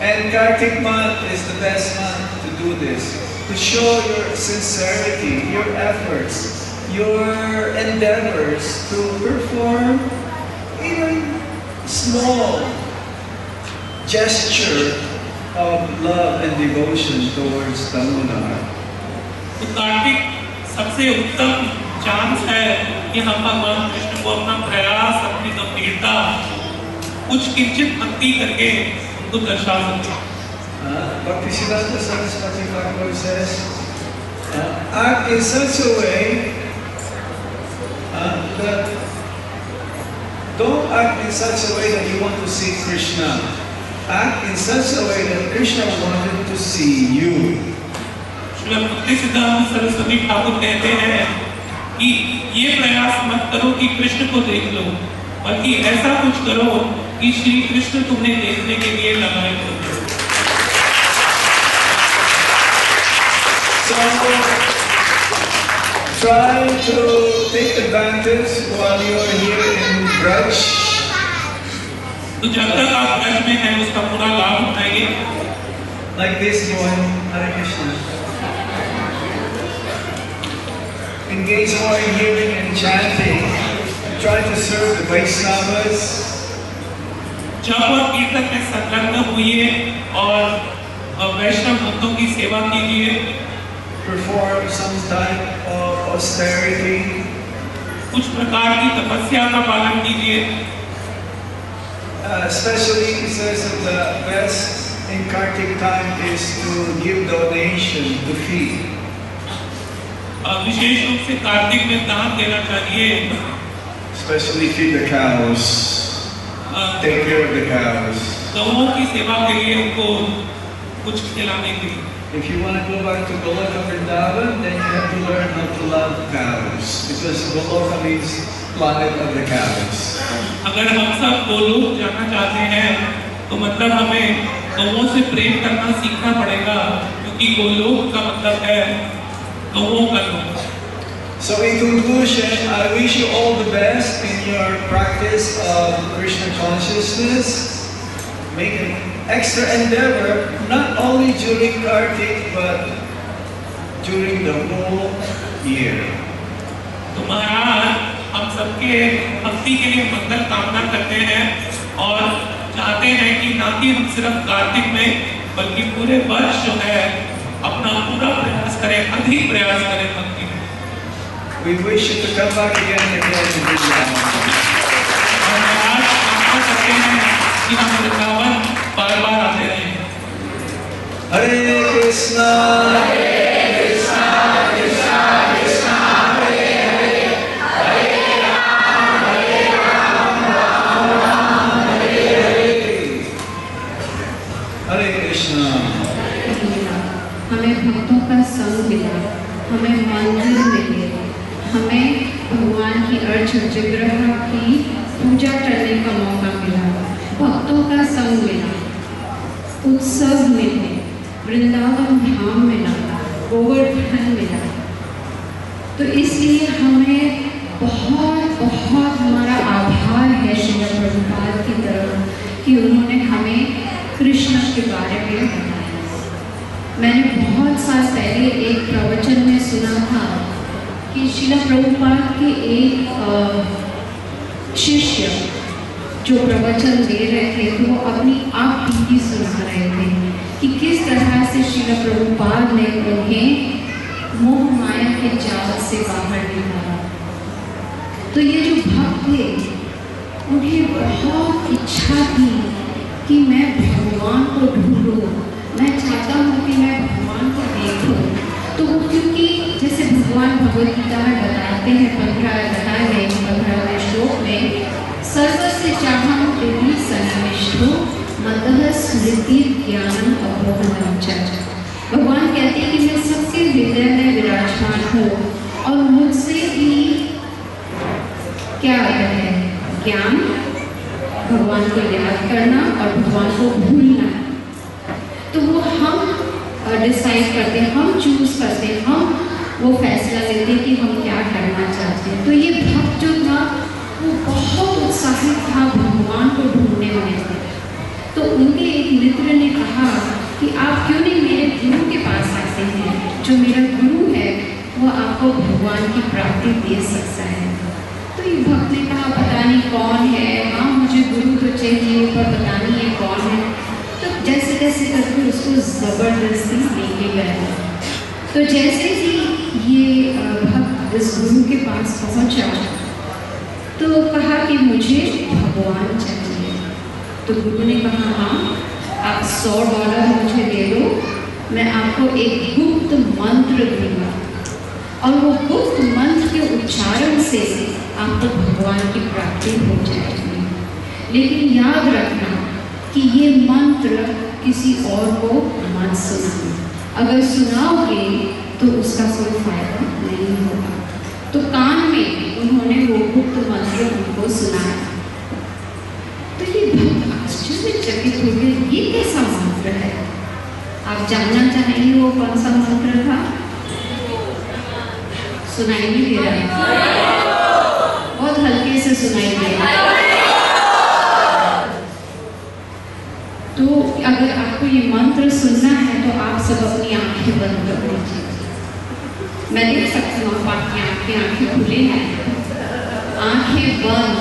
And Kartik month is the best month to do this, to show your sincerity, your efforts, your endeavors to perform even small gesture of love and devotion towards Damodar. तो कार्तिक सबसे उत्तम चांस है कि हम भगवान कृष्ण को अपना प्रयास, अपनी गंभीरता, कुछ किंचित भक्ति करके उनको दर्शा सकते हैं। Bhaktisiddhanta Saraswati Thakur says, act in such a way that don't act in such a way that you want to see Krishna. Act in such a way that Krishna wanted to see you. Shri भक्तिसिद्धांत Saraswati Thakur कहते हैं कि ये प्रयास मत करो कि कृष्ण को देख लो, बल्कि ऐसा कुछ करो कि श्री कृष्ण तुम्हें देखने के लिए लगाए हो। So try to take advantage while you are here in Braj. तो जब तक आप ब्रज में हैं उसका पूरा लाभ उठाइए। Like this boy, Hare Krishna. Engage more in hearing and chanting. Try to serve the Vaishnavas. जब और कीर्तन में संलग्न हुए और वैष्णव भक्तों की सेवा कीजिए। Perform some type of austerity. कुछ प्रकार की तपस्या का पालन कीजिए। Especially, he says that the best in Kartik time is to give donation to feed. विशेष रूप से कार्तिक में दान देना चाहिए। Especially feed the cows. Take care of the cows. गौओं की सेवा के लिए उनको कुछ खिलाने के लिए। If you want to go back to Goloka Vrindavan, then you have to learn how to love cows, because Goloka means planet of the cows. अगर हम सब गोलोक जाना चाहते हैं, तो मतलब हमें गौओं से प्रेम करना सीखना पड़ेगा, क्योंकि गोलोक का मतलब है गौओं का लोक। So in conclusion, I wish you all the best in your practice of Krishna consciousness. Make an extra endeavor, not only during Kartik, but during the whole year. तो महाराज, हम सबके भक्ति के लिए मंगल कामना करते हैं और चाहते हैं कि ना कि हम सिर्फ कार्तिक में, बल्कि पूरे वर्ष जो है अपना पूरा प्रयास करें, अधिक प्रयास करें भक्ति में। We wish you to come back again and again to Vrindavan. और आज आशा करते हैं कि हम वृंदावन बार-बार आते रहें। Hare Krishna, Krishna Krishna, Hare Hare, Hare Ram, Ram Ram, Hare Hare. Hare Krishna. हमें भक्तों का संग मिला, हमें मंदिर मिले, हमें भगवान की अर्च विग्रह की पूजा करने का मौका मिला, भक्तों का संग मिला, उत्सव मिले, वृंदावन धाम मिला, गोवर्धन मिला। तो इसलिए हमें बहुत बहुत हमारा आभार है श्रील प्रभुपाद की तरफ कि उन्होंने हमें कृष्ण के बारे में बताया। मैंने बहुत साल पहले एक प्रवचन में सुना था कि श्रील प्रभुपाद के एक शिष्य जो प्रवचन दे रहे थे तो वो अपनी आप बीती सुना रहे थे कि किस तरह से श्रील प्रभुपाद ने उन्हें मोह माया के जाल से बाहर निकाला। तो ये जो भक्त थे उन्हें बहुत इच्छा थी कि मैं भगवान को ढूंढूं, मैं चाहता हूँ कि मैं भगवान को देखूं। तो वो क्योंकि जैसे भगवान भगवद गीता में बताते हैं 15वें श्लोक में, सर्वस्य चाहं हृदि सन्निविष्टो मतः स्मृति ज्ञानम अपोहनम च। भगवान कहते हैं कि मैं सबके हृदय में विराजमान हूँ और मुझसे भी क्या है ज्ञान, भगवान को याद करना और भगवान को भूलना। तो वो हम डिसाइड करते हैं, हम चूज करते हैं, हम वो फैसला लेते हैं कि हम क्या करना चाहते हैं। तो ये भक्त जो था वो बहुत उत्साहित था भगवान को ढूंढने में। तो उनके एक मित्र ने कहा कि आप क्यों नहीं मेरे गुरु के पास आते हैं, जो मेरा गुरु है वो आपको भगवान की प्राप्ति दे सकता है। तो ये भक्त ने कहा पता नहीं कौन है, हाँ मुझे गुरु तो चाहिए पर पता नहीं है कौन है। तो जैसे तैसे करके उसको ज़बरदस्ती लेके गए। तो जैसे ही ये भक्त इस गुरु के पास पहुंचा तो कहा कि मुझे भगवान चाहिए। तो गुरु ने कहा हाँ आप $100 मुझे दे दो, मैं आपको एक गुप्त मंत्र दूंगा और वो गुप्त मंत्र के उच्चारण से आपको भगवान की प्राप्ति हो जाएगी। लेकिन याद रखना कि ये मंत्र किसी और को मत सुनाओ, अगर सुनाओगे तो उसका कोई फायदा नहीं होगा। तो कान में उन्होंने वो गुप्त मंत्र उनको सुनाया। तो ये भक्त आश्चर्यचकित हो गए, ये कैसा मंत्र है? आप जानना चाहेंगे वो कौन सा मंत्र था? सुनाई नहीं दे रहा, बहुत हल्के से सुनाई दे रहा। तो अगर आपको ये मंत्र सुनना है तो आप सब अपनी आंखें बंद कर लीजिए। मैं देख सकती हूँ आपकी आंखें खुली हैं, आंखें बंद।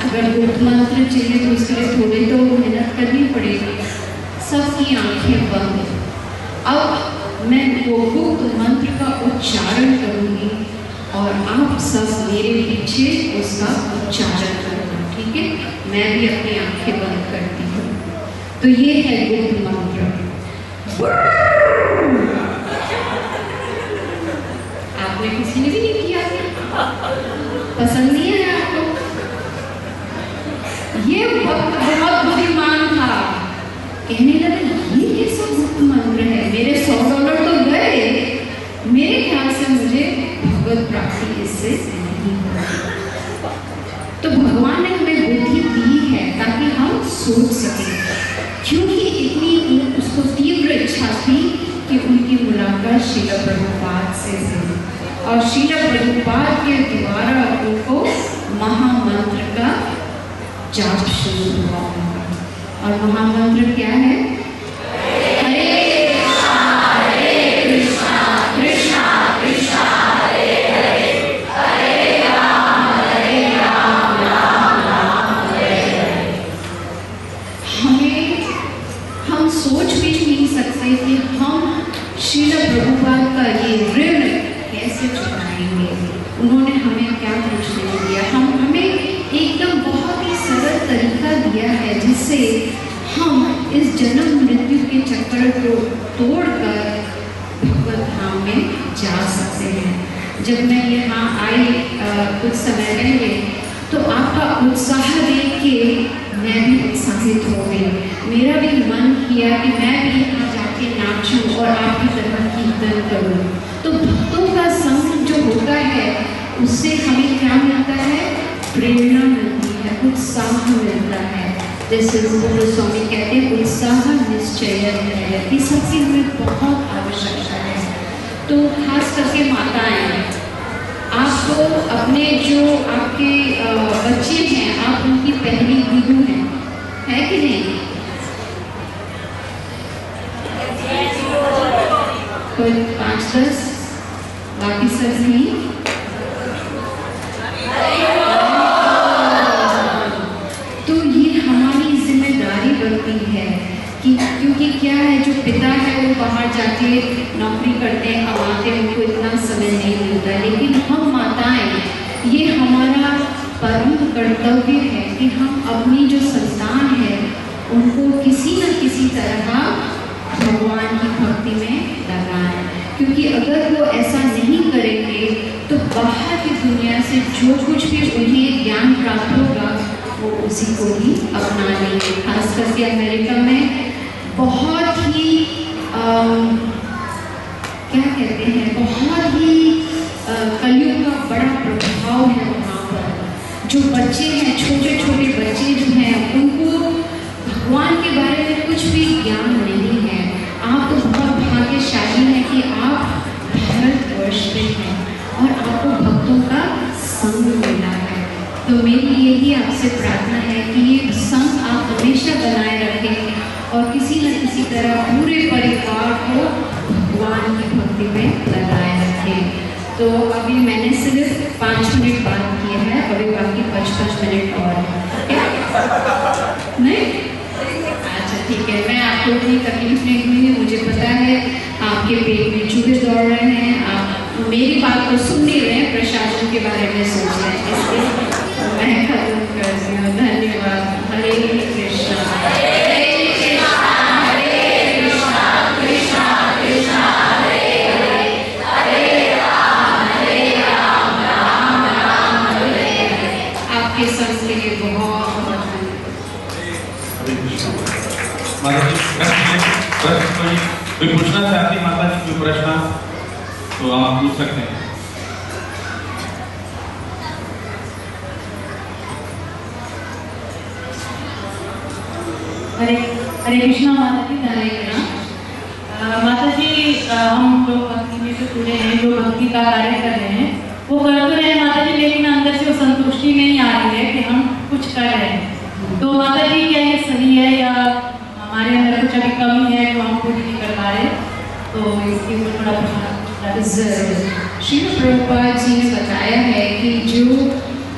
अगर गुप्त मंत्र चाहिए तो उसके लिए थोड़ी तो मेहनत करनी पड़ेगी। सबकी आंखें बंद। अब मैं वो गुप्त मंत्र का उच्चारण करूँगी और आप सब मेरे पीछे उसका उच्चारण करना, ठीक है? मैं भी अपनी आंखें बंद करती हूँ। तो ये है गुप्त मंत्र। आपने किसी ने भी नहीं किया, पसंद नहीं है आपको? ये वक्त बहुत बुद्धिमान था, कहने लगा ये कैसा गुप्त मंत्र है, मेरे $100 तो गए, मेरे ख्याल से मुझे भगवत प्राप्ति इससे नहीं होगी। तो भगवान ने हमें बुद्धि दी है ताकि हम सोच सकें, क्योंकि इतनी उसको तीव्र इच्छा थी कि उनकी मुलाकात श्रील प्रभुपाद से हुई और श्रील प्रभुपाद के द्वारा उनको महामंत्र का जाप शुरू हुआ। और महामंत्र क्या है? हरे कृष्णा कृष्णा कृष्णा हरे हरे, हरे राम राम राम हरे हरे। हम सोच भी नहीं सकते कि हम श्रील प्रभुपाद का ये ऋण कैसे चुकाएंगे। उन्होंने हमें क्या कुछ नहीं दिया, हमें एकदम बहुत ही सरल तरीका दिया है जिससे हम इस जन्म मृत्यु के चक्कर को तोड़कर भगवत धाम में जा सकते हैं। जब मैं यहाँ आई कुछ समय पहले तो आपका उत्साह देख के मैं भी उत्साहित हो गई। मेरा भी मन किया कि मैं भी यहाँ जाके नाचूं और आपकी तरह कीर्तन करूं। तो भक्तों का संग जो होता है उससे हमें क्या मिलता है? प्रेरणा मिलती है, उत्साह मिलता है। जैसे रूप गोस्वामी कहते हैं उत्साह निश्चय है, इस सबकी हमें बहुत आवश्यकता है। तो खास करके माताएं, आपको अपने जो आपके बच्चे हैं आप उनकी पहली गुरु हैं, है कि नहीं? कोई 5-10, बाकी सब नहीं। तो कि क्योंकि क्या है, जो पिता है वो बाहर जाके नौकरी करते हैं, कमाते हैं, उनको इतना समय नहीं मिलता, लेकिन हम माताएं ये हमारा परम कर्तव्य है कि हम अपनी जो संतान है उनको किसी न किसी तरह भगवान की भक्ति में लगाएं, क्योंकि अगर वो ऐसा नहीं करेंगे तो बाहर की दुनिया से जो कुछ भी उन्हें ज्ञान प्राप्त होगा वो उसी को ही अपना लेंगे। खास करके अमेरिका में बहुत ही क्या कहते हैं, बहुत ही कलयुग का बड़ा प्रभाव है वहाँ पर। जो बच्चे हैं, छोटे छोटे बच्चे जो हैं, उनको भगवान के बारे में कुछ भी ज्ञान नहीं है। आप तो बहुत भाग्यशाली हैं कि आप भारतवर्ष में हैं और आपको भक्तों का संग मिला है। तो मेरी यही आपसे प्रार्थना है कि ये संग आप हमेशा बनाए रखें और किसी न किसी तरह पूरे परिवार को भगवान की भक्ति में लगाए रखें। तो अभी मैंने सिर्फ 5 मिनट बात किए हैं, अभी बाकी 5-5 मिनट और है। नहीं? अच्छा ठीक है, मैं आपको इतनी तकलीफ नहीं दूँगी। मुझे पता है आपके पेट में चूहे दौड़ रहे हैं, आप मेरी बात को सुन नहीं रहे हैं, प्रशासन के बारे में सोच रहे हैं, इसलिए मैं खत्म कर दी हूँ। धन्यवाद। हरे कृष्णा हरे कृष्णा कृष्णा कृष्णा हरे हरे, हरे राम राम राम हरे हरे। आपके संग के लिए बहुत बहुत कोई पूछना चाहती माता जी कोई प्रश्न तो आप पूछ सकते हैं। हरे हरे कृष्णा माता जी। हरे कृष्णा माता जी, हम जो भक्ति में से जुड़े हैं, जो भक्ति का कार्य कर रहे हैं, वो कर तो रहे हैं माता जी, लेकिन अंदर से वो संतुष्टि नहीं आ रही है कि हम कुछ कर रहे हैं। तो माता जी क्या ये सही है या हमारे अंदर कुछ अभी कमी है जो हम पूरी नहीं कर पा रहे? तो इसके ऊपर थोड़ा प्रश्न जरूर। श्री प्रभुपाद जी ने बताया है कि जो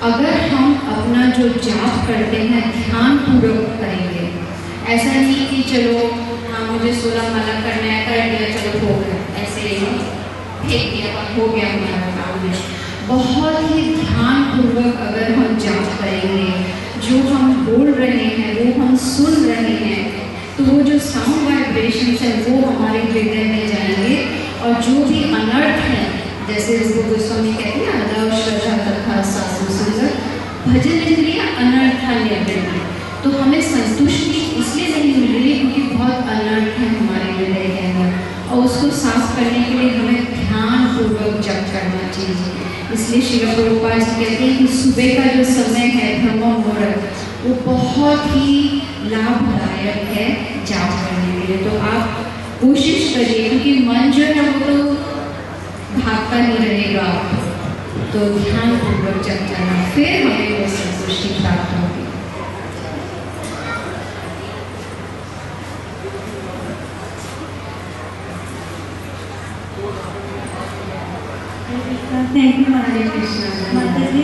अगर हम अपना जो जाप करते हैं ध्यान पूर्वक करेंगे, ऐसा नहीं कि चलो हाँ मुझे 16 माला करना है, कर दिया, चलो हो गया, ऐसे ही फेंक दिया और हो गया हमारा काम है। बहुत ही ध्यान पूर्वक अगर हम जाप करेंगे, जो हम बोल रहे हैं वो हम सुन रहे हैं, तो वो जो साउंड वाइब्रेशंस है वो हमारे हृदय में जाएंगे और जो भी अनर्थ है, जैसे रूप गोस्वामी कहते हैं अदव श्रद्धा तथा साधु सुंदर भजन इंद्रिय अनर्थान्य वृत्ति, तो हमें संतुष्टि इसलिए नहीं मिल रही क्योंकि बहुत अनर्थ है हमारे हृदय के अंदर और उसको साफ करने के लिए हमें ध्यान पूर्वक जप करना चाहिए। इसलिए श्री प्रभुपाद जी कहते हैं कि सुबह का जो समय है ब्रह्म मुहूर्त, वो बहुत ही लाभदायक है जाप करने के लिए। तो आप कोशिश करिए, क्योंकि मन जो है वो तो भागता नहीं रहेगा, तो ध्यान पूर्वक जप करना, फिर हमें वो संतुष्टि प्राप्त होगी। थैंक यू हरे कृष्णा। माता जी,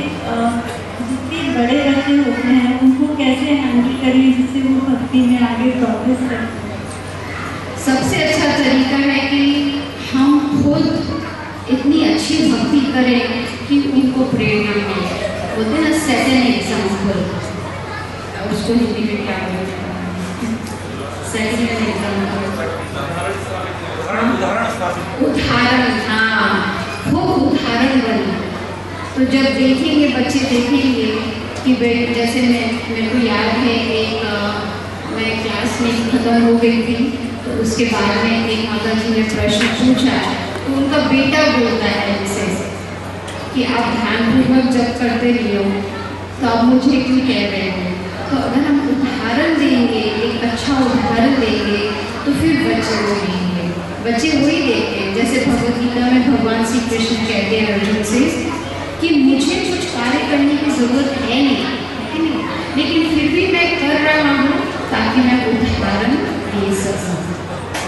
जितने बड़े बच्चे होते हैं उनको कैसे हैंडल करिए जिससे वो भक्ति में आगे प्रोग्रेस करें? सबसे अच्छा तरीका है कि हम खुद इतनी अच्छी भक्ति करें कि उनको प्रेरणा मिले। बोलते हैं ना, सेट एन एग्जाम्पल, उसको हिंदी में क्या बोलते हैं, सेट एन एग्जाम्पल, उदाहरण। हाँ, खूब उदाहरण बने। तो जब देखेंगे बच्चे, देखेंगे कि जैसे मेरे को याद है एक मैं क्लास में खत्म हो गई थी, तो उसके बाद में एक माता जी ने प्रश्न पूछा, तो उनका बेटा बोलता है जैसे कि आप ध्यानपूर्वक जब करते नहीं हो तो आप मुझे क्यों कह रहे हो। तो अगर हम उदाहरण देंगे, एक अच्छा उदाहरण देंगे, तो फिर बच्चे वो देंगे, बच्चे वही देखते हैं। जैसे भगवद गीता में भगवान श्री कृष्ण कहते हैं अर्जुन से कि मुझे कुछ कार्य करने की ज़रूरत है नहीं, लेकिन फिर भी मैं कर रहा हूँ ताकि मैं उदाहरण दे सकूँ।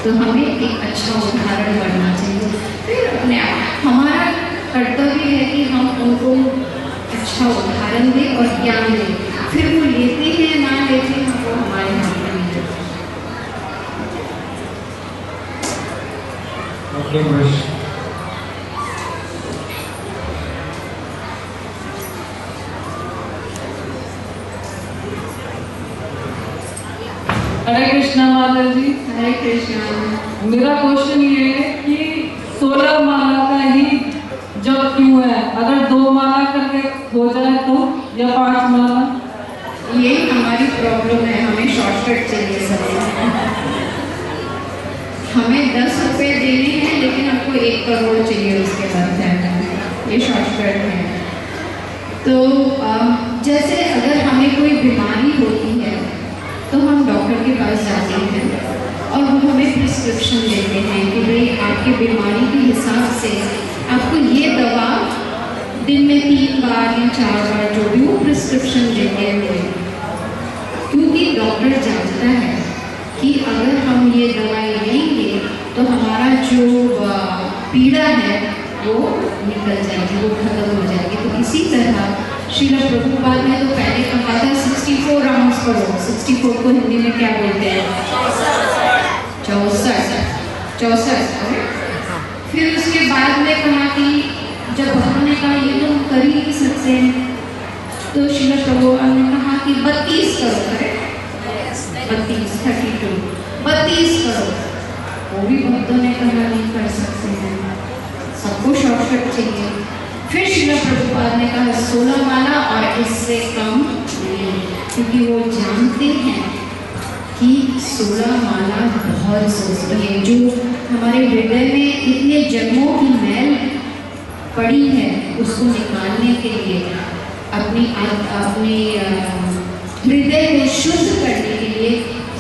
तो हमें एक अच्छा उदाहरण बनना चाहिए। फिर अपने आप हमारा कर्तव्य है कि हम उनको अच्छा उदाहरण दें और ज्ञान दें। फिर वो लेते हैं ना लेते हैं, वो हमारे हाथ में नहीं है। डॉक्टर महेश। हरे कृष्णा माता जी। हरे कृष्णा। मेरा क्वेश्चन ये है कि 16 माला का ही जब क्यों है? अगर 2 माला करके हो जाए तो, या 5 माला? ये हमारी प्रॉब्लम है, हमें शॉर्टकट चाहिए सब। हमें 10 रुपए देने हैं लेकिन हमको 1 करोड़ चाहिए उसके बाद है, ये शॉर्टकट है। तो जैसे अगर हमें कोई बीमारी होती है तो हम डॉक्टर के पास जाते हैं और वो हमें प्रिस्क्रिप्शन देते हैं कि भाई आपकी बीमारी के हिसाब से आपको ये दवा दिन में 3 बार या 4 बार, जो भी वो प्रिस्क्रिप्शन देते हैं, क्योंकि डॉक्टर जानता है कि अगर हम ये दवाई लेंगे तो हमारा जो पीड़ा है वो निकल जाएगी, वो खत्म हो जाएगी। तो इसी तरह श्रील प्रभुपाद ने तो पहले कहा था 64 राउंड्स करो। 64 को हिंदी में क्या बोलते हैं? 64। फिर उसके बाद में कहा कि जब भगवान ने कहा ये तो हम कर ही नहीं सकते, तो श्रील प्रभुपाद ने कहा कि 32 करो। करेक्ट? 32 करो। वो भी भक्तों ने कहा नहीं कर सकते हैं, सबको शॉर्टकट चाहिए। फिर श्रील प्रभुपाद ने कहा 16 माला और इससे कम नहीं, क्योंकि वो जानते हैं कि 16 माला बहुत सोचती है। जो हमारे हृदय में इतने जन्मों की मैल पड़ी है उसको निकालने के लिए, अपने हृदय को शुद्ध करने के लिए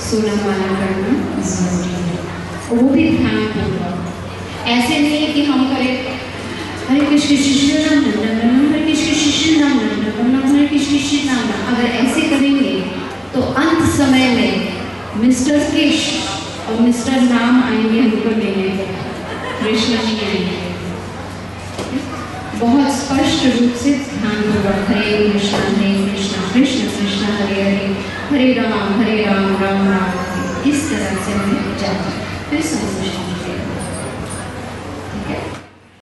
16 माला करना जरूरी है। वो भी ध्यानपूर्वक, ऐसे नहीं कि हम करें हरे कृष्ण कृष्ण नाम नाम, हरे कृष्ण कृष्ण नाम नाम, हरे कृष्ण कृष्ण नाम नाम। अगर ऐसे करेंगे तो अंत समय में मिस्टर कृष और मिस्टर नाम आएंगे हमको लेने, कृष्ण नहीं आएंगे। बहुत स्पष्ट रूप से ध्यानपूर्वक हरे कृष्ण कृष्ण कृष्ण हरे हरे, हरे राम राम राम, इस तरह से हमें जाना। फिर संतुष्ट